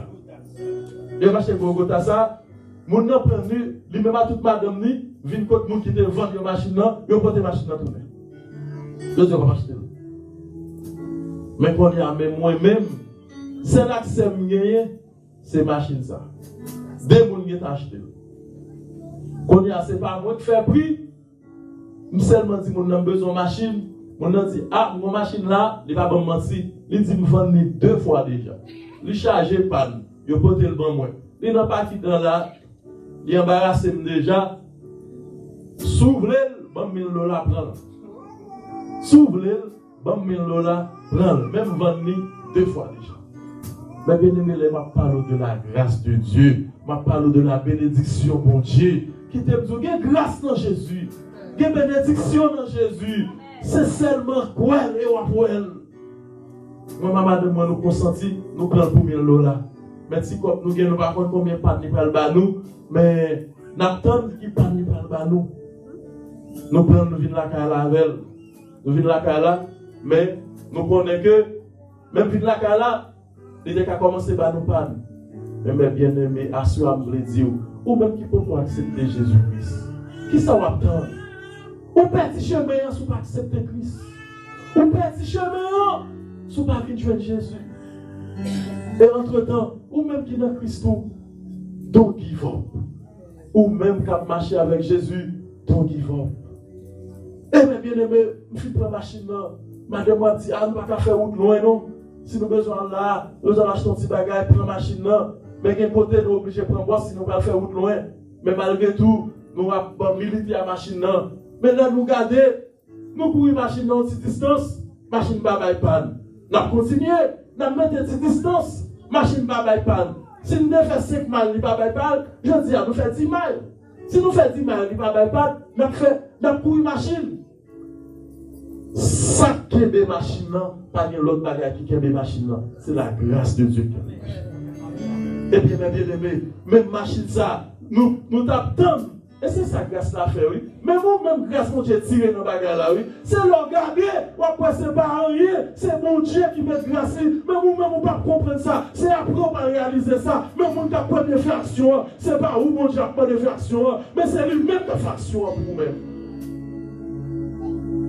Il va acheter Bogota ça. Mon nom prenu, lui même à toute madame ni, vient contre moun qui te vend une machine là, il porte machine là tourner. Je dis pas acheter. Mais quand il y a même moi-même, c'est là que c'est gagné, c'est machine ça. Deux moun qui acheté. Quand il y a c'est pas moi qui fait prix, je seulement dit mon a besoin de machine, mon a dit ah mon machine là, il va pas mentir. Il dit me vendre 2 fois déjà. Il charge panne, il porte le bon moi. Il n'a pas quitté là, il embarrasse déjà. S'ouvre bon $1000 prendre. S'ouvre bon $1000 prendre, même vendre 2 fois déjà. Mais bien aimé, je parle de la grâce de Dieu, je parle de la bénédiction mon Dieu, qui t'aime dire, il y a grâce dans Jésus, il y a bénédiction dans Jésus. C'est seulement quoi et pour elle. Moi, maman de moi, nous consenti, nous prenons pour $1000. Mais si nous gagnons pas combien de pannes nous parlent nous, mais n'attendons qui pannes nous parlent nous. Nous prenons, nous venons la cala avec elle. Nous venons la cala, mais nous connaissons que, même venons la cala, il y a qu'à commencer par nous parler. Mais bien aimé, assurez-moi de dire, ou même qui peut pas accepter Jésus-Christ. Qui ça va attendre? Ou petit chemin si vous pas accepter Christ. Ou petit chemin si vous pas joindre Jésus. Et entre-temps, ou même qui dans Christ, don't give up. Ou même qui a marché avec Jésus, don't give up. Et bien aimé, je suis dans la machine là. Madame m'a dit, ah, nous ne pouvons pas faire route loin, non? si nous besoin là, nous allons acheter un petit bagage, prendre la machine là. Mais d'un côté, nous sommes obligés de prendre bois si nous ne pouvons pas faire route loin. Mais malgré tout, nous avons milité la machine là. Mais là, nous gardons, nous pouvons machine dans une petite distance, machine pas by panne. Nous continuons, nous mettons une petite distance, machine pas by panne. Si nous faisons 5 miles, nous pas by panne, je dis, nous faisons 10 miles. Si nous faisons 10 miles, nous pas by panne, nous courons machine. Ça qui est machine, pas l'autre bagage qui est machine, c'est la grâce de Dieu. Et bien, bien aimé, même machine ça, nous tapons. Et c'est ça que grâce l'a fait, oui. Mais vous-même, grâce mon Dieu tiré dans le bagage là, oui. C'est le regarder, ou après c'est pas rien, c'est mon Dieu qui met grâce. Mais vous-même, vous ne pouvez pas comprendre ça. C'est après qu'on va réaliser ça. Mais vous ne pouvez pas de fraction. C'est pas où mon Dieu a pas de fraction. Mais c'est lui-même de fraction pour vous-même.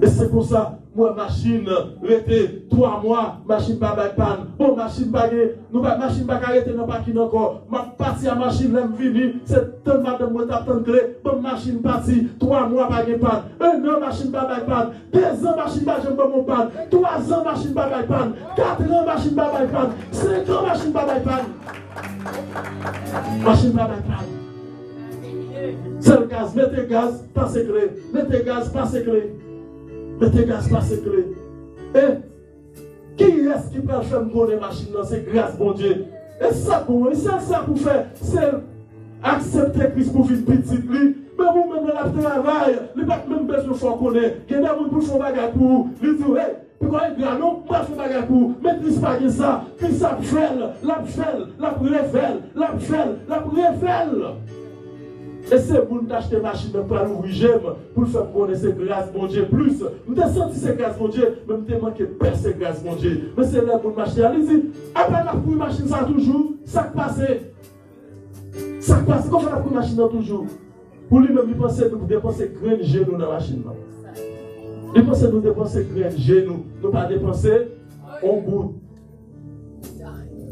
Et c'est pour ça, moi, machine, rete 3 mois, machine pas de panne. Bon, machine pas nous pas machine pas arrêter dans pas qui encore. Ma partie à machine l'aime fini, c'est tant madame moi t'attend clé. Bon, machine partie 3 mois pas de panne. 1 an machine pas de panne. 2 ans machine pas de panne. 3 ans machine pas de panne. 4 ans machine pas de panne. 5 ans machine pas de panne. Machine pas de panne. C'est le gaz, mettez gaz, pas secret. Mettez gaz, pas secret. Mettez gaz, pas secret. Et qui est-ce qui peut faire me connaître machine? C'est grâce, bon Dieu. Et ça pour faire, c'est accepter Christ pour vivre petit lui. Mais vous-même, dans le travail, il n'y a pas même besoin de faire connaître. Il y a des gens qui font bagarre pour vous. Ils disent, hey, pourquoi il dit, non, pas faire bagarre pour vous. Mais Christ pas ça. Christ a fait, la révèle. Et c'est pour nous acheter une machine pour l'ouvrir, pour faire connaître ces grâces, mon Dieu, plus. Nous avons senti ces grâces, mon Dieu, mais nous avons manqué de perdre ces grâces, mon Dieu. Mais c'est là pour m'acheter. Allez-y, après la pour machine, ça toujours, ça passe. Ça passe, comment on a pour machine toujours? Pour lui-même, il pensait nous dépenser grain de genoux dans la machine. Il pensait nous dépenser grain de genoux. Nous pas dépenser en goutte.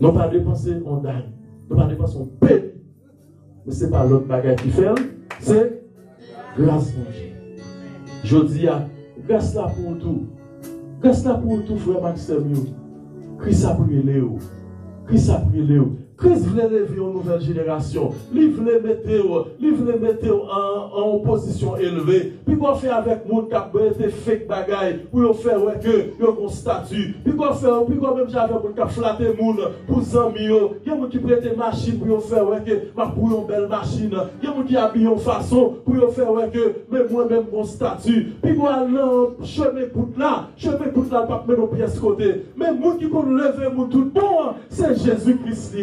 Nous pas dépenser en dame. Nous pas dépenser en paix. Mais ce n'est pas l'autre bagage qui fait, c'est grâce pour Dieu. Je dis, grâce là pour tout. Grâce là pour tout, frère Maxime. Christ a pris Léo. Christ a pris Léo. Christ voulait lever une nouvelle génération. Il voulait mettre en position élevée. Puis qu'on fait avec le monde qui a été fake bagaille pour faire ouais que il y a un statut. Puis qu'on fait puis qu'on même j'avais monde qui a flatté monde pour zami yo. Il y a monde qui prête machine pour faire ouais que ma pour une belle machine. Il y a monde qui habille en façon pour faire ouais que mais moi même mon statut. Puis qu'on allons chemin pour là pas mettre nos pièces côté. Mais monde qui peut lever monde tout bon, c'est Jésus-Christ.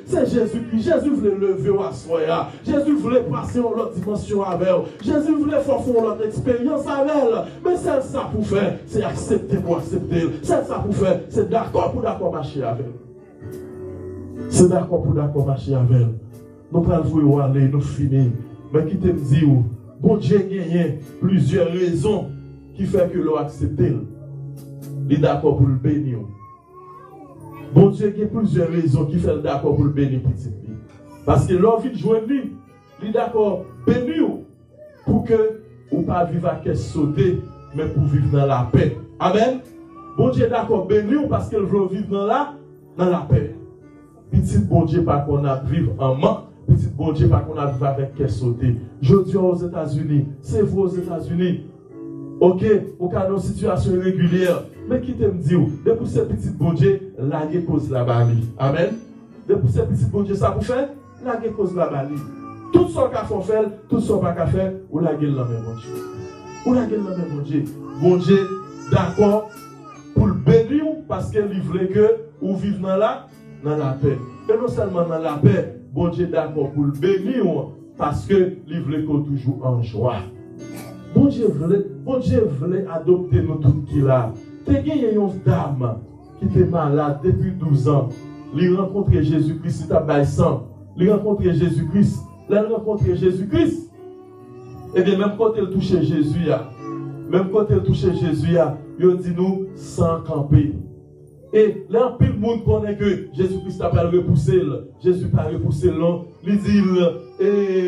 C'est Jésus-Christ. Jésus voulait lever à soi. Jésus voulait passer en l'autre dimension avec elle. Jésus voulait faire l'autre expérience avec elle. Mais c'est ça pour faire, c'est accepter pour accepter. C'est ça pour faire, c'est d'accord pour d'accord marcher avec elle. C'est d'accord pour d'accord marcher avec elle. Nous prenons aller, nous finir. Mais qui te dit, bon Dieu gagne plusieurs raisons qui font que l'on accepte. Il est d'accord pour le bénir. Bon Dieu, il y a plusieurs raisons qui font d'accord pour le bénir petit. Parce que l'envie de joindre lui, il est d'accord bénir pour que ou pas vivre à caisse sauter, mais pour vivre dans la paix. Amen. Bon Dieu est d'accord bénir parce qu'il veut vivre dans la paix. Petit bon Dieu pas qu'on a vivre en manque, petit bon Dieu pas qu'on a vivre avec caisse sauter. Je dis aux États-Unis, c'est vous aux États-Unis. Ok, au cas d'une situation irrégulière. Mais qui te me dit, depuis ce petit bon Dieu, la cause la bali. Amen. Depuis ce petit bon Dieu, ça vous fait, la cause la bali. Tout ce qu'on fait, tout ce qu'on n'a pas fait, ou la gueule la même bon Dieu. Ou la gueule la même bon Dieu. Bon Dieu, d'accord, pour le bénir, parce qu'il voulait que vous vivez dans la paix. Et non seulement dans la paix, bon Dieu, d'accord, pour le bénir, parce qu'il voulait qu'on toujours en joie. Bon Dieu voulait adopter nous tous qui là. T'es gagné une dame qui était malade depuis 12 ans. Il rencontre Jésus-Christ, il a baillé sang. Il rencontre Jésus-Christ. Il rencontre Jésus-Christ. Et bien, même quand elle touche Jésus, il dit nous sans camper. Et là, tout le monde connaît que Jésus-Christ n'a pas repoussé. Jésus n'a pas repoussé l'homme. Il dit,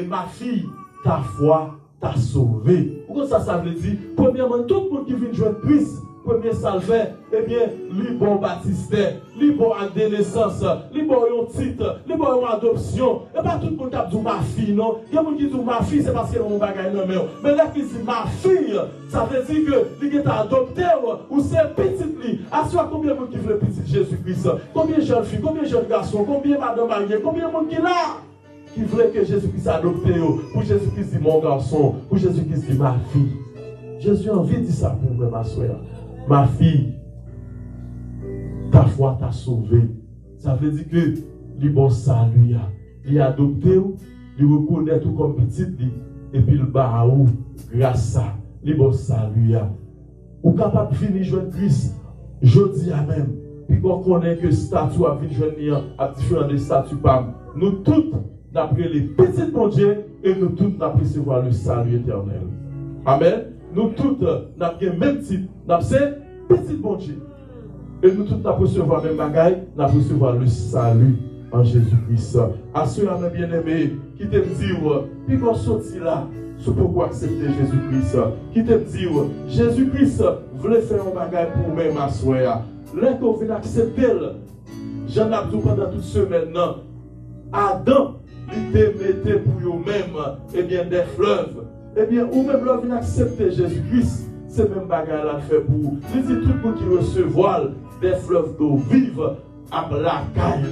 ma fille, ta foi t'a sauvé. Pourquoi ça veut dire? Premièrement, tout le monde qui vient joindre Christ premier salvé, eh bien, li bon baptiste, li bon acte de naissance, li bon un titre, li bon une adoption. Et pas tout le monde qui a dit ma fille, non. Il y a des gens qui disent ma fille, c'est parce qu'elle a un bagage non mais. Mais là qui dit ma fille, ça veut dire que li est adopté ou c'est petite li. À soi combien de gens qui veulent petit Jésus-Christ? Combien de jeunes filles, combien de jeunes garçons, combien de madame mariée, combien de gens qui là? Qui voulait que Jésus-Christ adopte pour Jésus-Christ dit mon garçon, pour Jésus-Christ dit ma fille. Jésus a envie de dire ça pour moi, ma soeur. Ma fille, ta foi t'a sauvé. Ça veut dire que les bon salut, il a adopté, il reconnaît tout comme petit, et puis le bat ou grâce à les bon salut. Ou capable de finir jouer Christ, je dis à même, puis qu'on connaît que statut a vu jouer à différents des statuts, nous tous, d'après les petits bon Dieu, et nous tous d'après recevoir le salut éternel. Amen. Nous tous n'avons le même type, nous avons petit bon Dieu. Et nous tous n'avons recevoir le même bagaille, nous avons recevoir le salut en Jésus-Christ. À ceux qui bien-aimés, qui te disent, puis qu'on sortit là, c'est pourquoi accepter Jésus-Christ. Qui te disent, Jésus-Christ voulait faire un bagaille pour moi, ma soeur. Là qu'on vient accepter, j'en ai dit pendant toute semaine, Adam, il te mettait pour eux-mêmes, eh bien, des fleuves. Eh bien, ou même là, vient accepter Jésus-Christ, c'est même bagarre là fait pour vous. Il dit tout le monde qui recevoir des fleuves d'eau vive à la caille.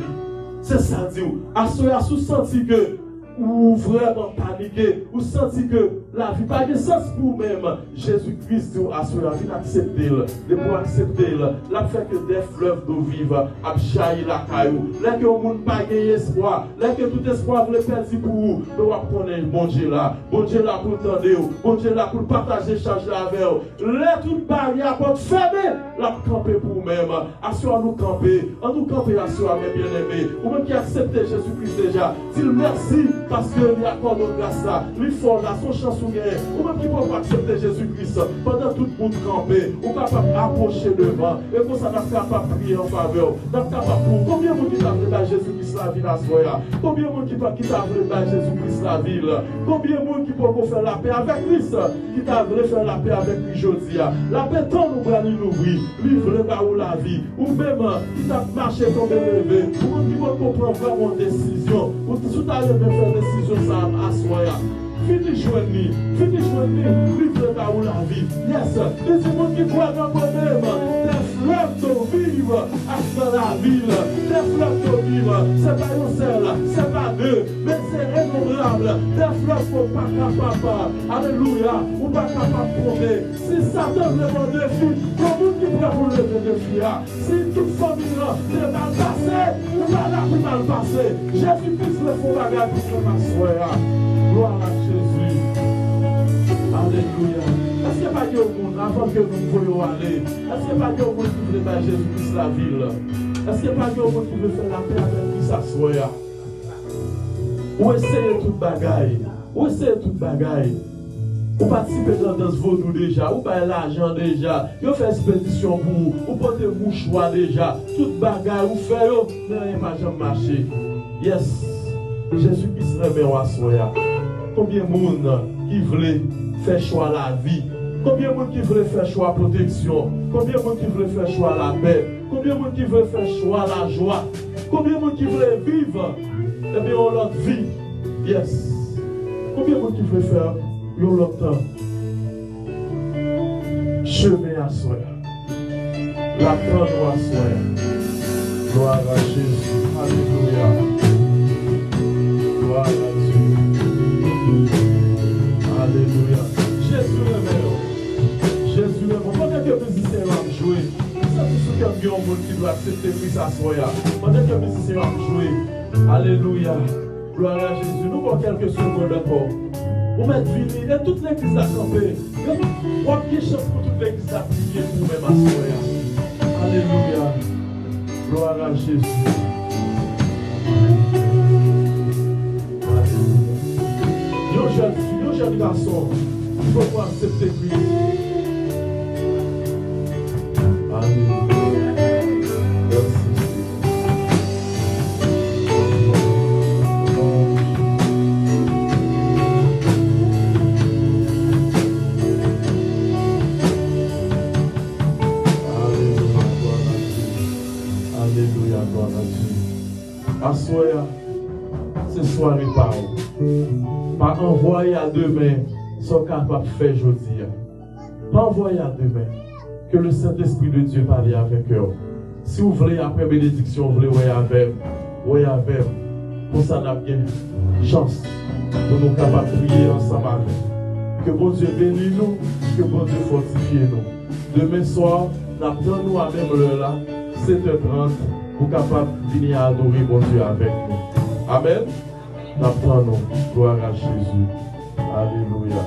C'est ça, dit. À ce moment, vous sentez que ou vraiment paniqué, ou senti que la vie n'a pas de sens pour vous-même. Jésus-Christ dit à ce moment, il accepter, de pour accepter, la fait que des fleuves d'eau vive a jailli la caillou. Là que le monde n'a pas gagné espoir, là que tout espoir voulait perdre pour vous, nous allons prendre bon Dieu là pour entendre, bon Dieu là pour partager, charge avec vous. Là, toute barrière pour fermer, la camper pour vous-même. Assure nous camper, à soi, mes bien-aimés, ou même qui accepte Jésus-Christ déjà, dis merci. Parce qu'il accorde grâce là, lui fort là, son chance ou gain, ou même qui ne peut pas accepter Jésus-Christ pendant tout le monde campé, ou capable d'approcher devant, et pour ça, nous sommes capables de prier en faveur. Nous sommes capables pour combien de monde qui t'a voulu Jésus-Christ la ville à soi, combien de monde qui t'a voulu Jésus-Christ la ville, combien de monde qui peut faire la paix avec Christ, qui t'a voulu faire la paix avec lui aujourd'hui. La paix tant nous va nous ouvrir, lui veut pas où la vie, ou même qui t'a marché comme élevé, ou même qui peut comprendre vraiment une décision, ou tout à l'heure faire décision ça à soi. Fini joindre, lui veut pas où la vie. Yes, des gens qui croient dans moi-même, des fleuves d'eau vive dans la ville, des fleuves d'eau vive, c'est pas un seul, c'est pas deux, mais c'est innombrable. Des fleuves qu'on pas capable, alléluia, ou pas capable de tomber. Si Satan demande des filles, comment qui prend pour lever des filles? Si toute famille est mal passée, ou pas là pour mal passer, Jésus-Christ le faut bagarre pour ma soeur. Gloire à Jésus. Alléluia. Est-ce qu'il n'y a pas de monde avant que nous voyons aller? Est-ce qu'il n'y a pas de monde qui veut faire Jésus-Christ la ville? Est-ce qu'il n'y a pas de monde qui veut faire la paix avec qui s'assoit? Ou essayer toute bagaille? Ou essayer toute bagaille? Ou participer dans ce vaudou déjà? Ou pas l'argent déjà? Ou faire expédition pour vous? Ou porter mouchoir déjà? Toute bagaille ou faire mais rien n'a jamais marché. Yes. Jésus-Christ remet à soi. Combien de monde qui voulait faire choix à la vie? Combien de monde qui voulait faire choix à la protection? Combien de monde qui voulait faire choix à la paix? Combien de monde qui voulait faire choix à la joie? Combien de monde qui voulait vivre eh bien, l'autre vie? Yes. Combien de monde qui voulait faire l'autre chemin à soi? La tendre à soi. Gloire à Jésus. Alléluia. Gloire à Dieu. Alléluia. Jésus le meilleur. Jésus le meilleur. Pendant que les musiciens vont jouer, c'est tout ce qu'il y a un monde qui doit accepter Christ à soi. Pendant que les musiciens vont jouer, alléluia. Gloire à Jésus. Nous avons quelques secondes encore. On met venir et toute l'église a campé. On a une chance pour toute l'église à prier pour même à soi. Alléluia. Gloire à Jésus. Yo jeune garçon, il faut accepter Christ. Alléluia. Merci. soirée par pas envoyer à demain sont capables de faire aujourd'hui. Pas envoyer à demain. Que le Saint-Esprit de Dieu parle avec eux. Si vous voulez, après bénédiction, vous voulez, oui, avec, pour ça, nous avons une chance pour nous capables de prier ensemble avec. Que bon Dieu bénisse nous, que bon Dieu fortifie nous. Demain soir, nous attendons à même l'heure là, 7h30, pour capable de venir adorer bon Dieu avec nous. Amen. Nous attendons. Gloire à Jésus. Alléluia.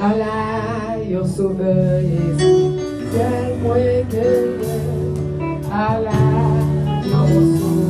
Allah, your sauveur Jésus, c'est moi que Allah, your sauveur,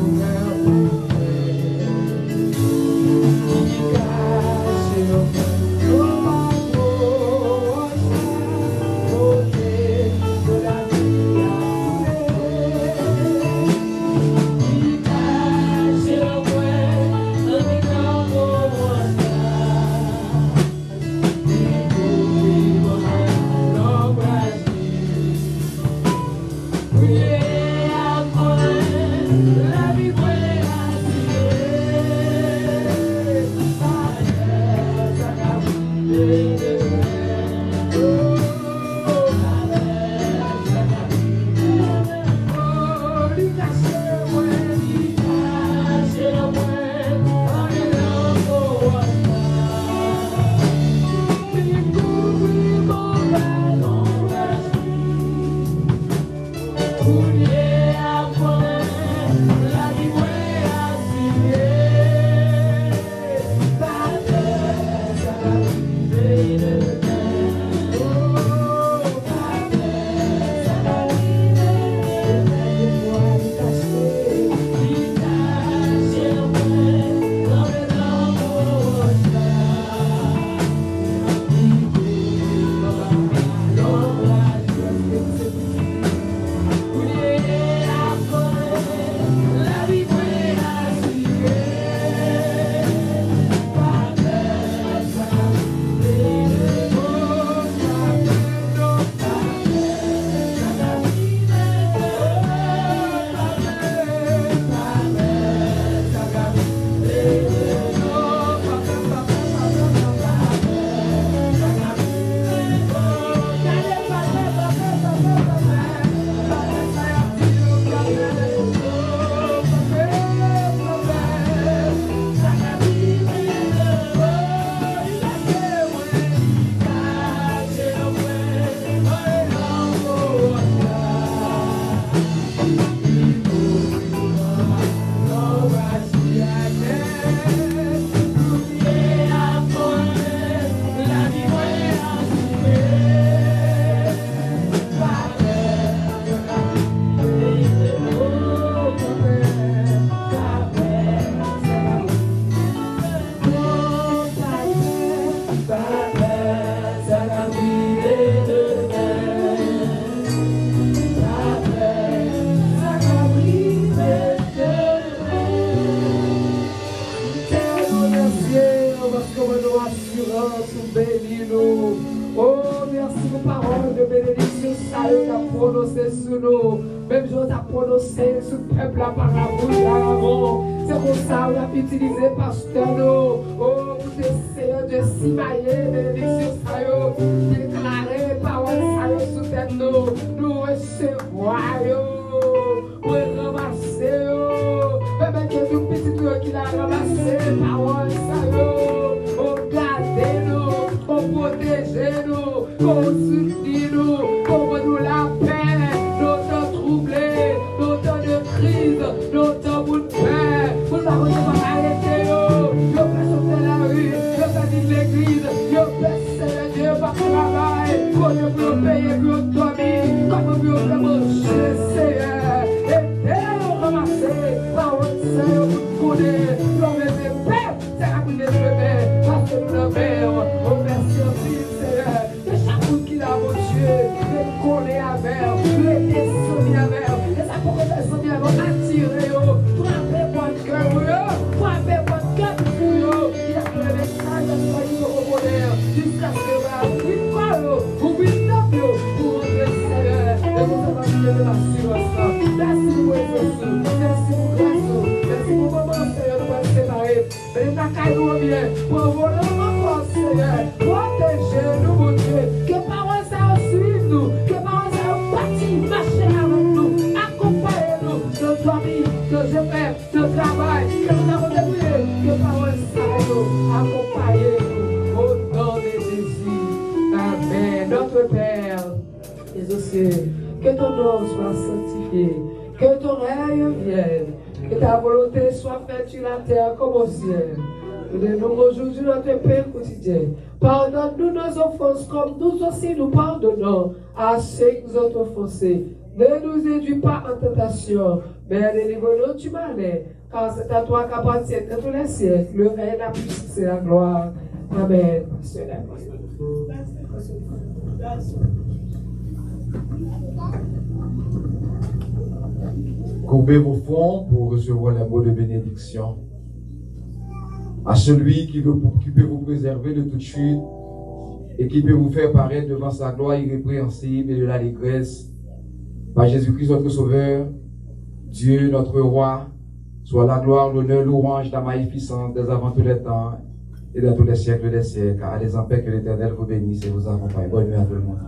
cache nos Même chose à prononcer sur le peuple là par la bouche d'avant. C'est pour ça qu'on a utilisé pasteur nous. Oh, pour essayer de s'imailler bénédiction ça yo. Déclarer parole ça yo sous tête nous. Nous recevoir yo. Nous ramasser yo. Même que tout petit truc qui a ramassé parole ça yo. On garder nous. On protéger nous. On soutenir nous. On nous la paix. Notre bout de paix, vous avez pas arrêté, vous faites sauter la rue, vous faites l'église, vous faites Dieu par travail, pour nous payer, pour nous dormir, comme vous voulez manger, de l'assurance. Merci pour les ressources. Merci pour grâce. Merci pour le moment, Seigneur, nous allons séparer. Mais ta caille nous revient. Pour voler encore, Seigneur. Protégez-nous, mon Dieu. Que parole ça suive nous. Que parole ça bâtit, marcher avec nous. Accompagnez-nous. Notre famille, nos affaires, notre travail. Que nous avons débrouillé. Que parole ça nous. Accompagnez-nous. Au nom de Jésus. Amen. Notre Père, les cieux, que ton nom soit sanctifié. Que ton règne vienne. Que ta volonté soit faite sur la terre comme au ciel. Donne-nous aujourd'hui notre pain quotidien. Pardonne-nous nos offenses comme nous aussi nous pardonnons à ceux qui nous ont offensés. Ne nous induis pas en tentation, mais délivre-nous du malin. Car c'est à toi qu'appartiennent tous les siècles, le règne, la puissance et la gloire. Amen. Courbez vos fronts pour recevoir les mots de bénédiction. À celui qui peut vous préserver de toute chute et qui peut vous faire paraître devant sa gloire irrépréhensible et de l'allégresse, par Jésus-Christ notre Sauveur, Dieu notre Roi, soit la gloire, l'honneur, l'orange, la magnificence des avant tous les temps et dans tous les siècles des siècles. Allez en paix, que l'Éternel vous bénisse et vous accompagne. Bonne nuit à tout le monde.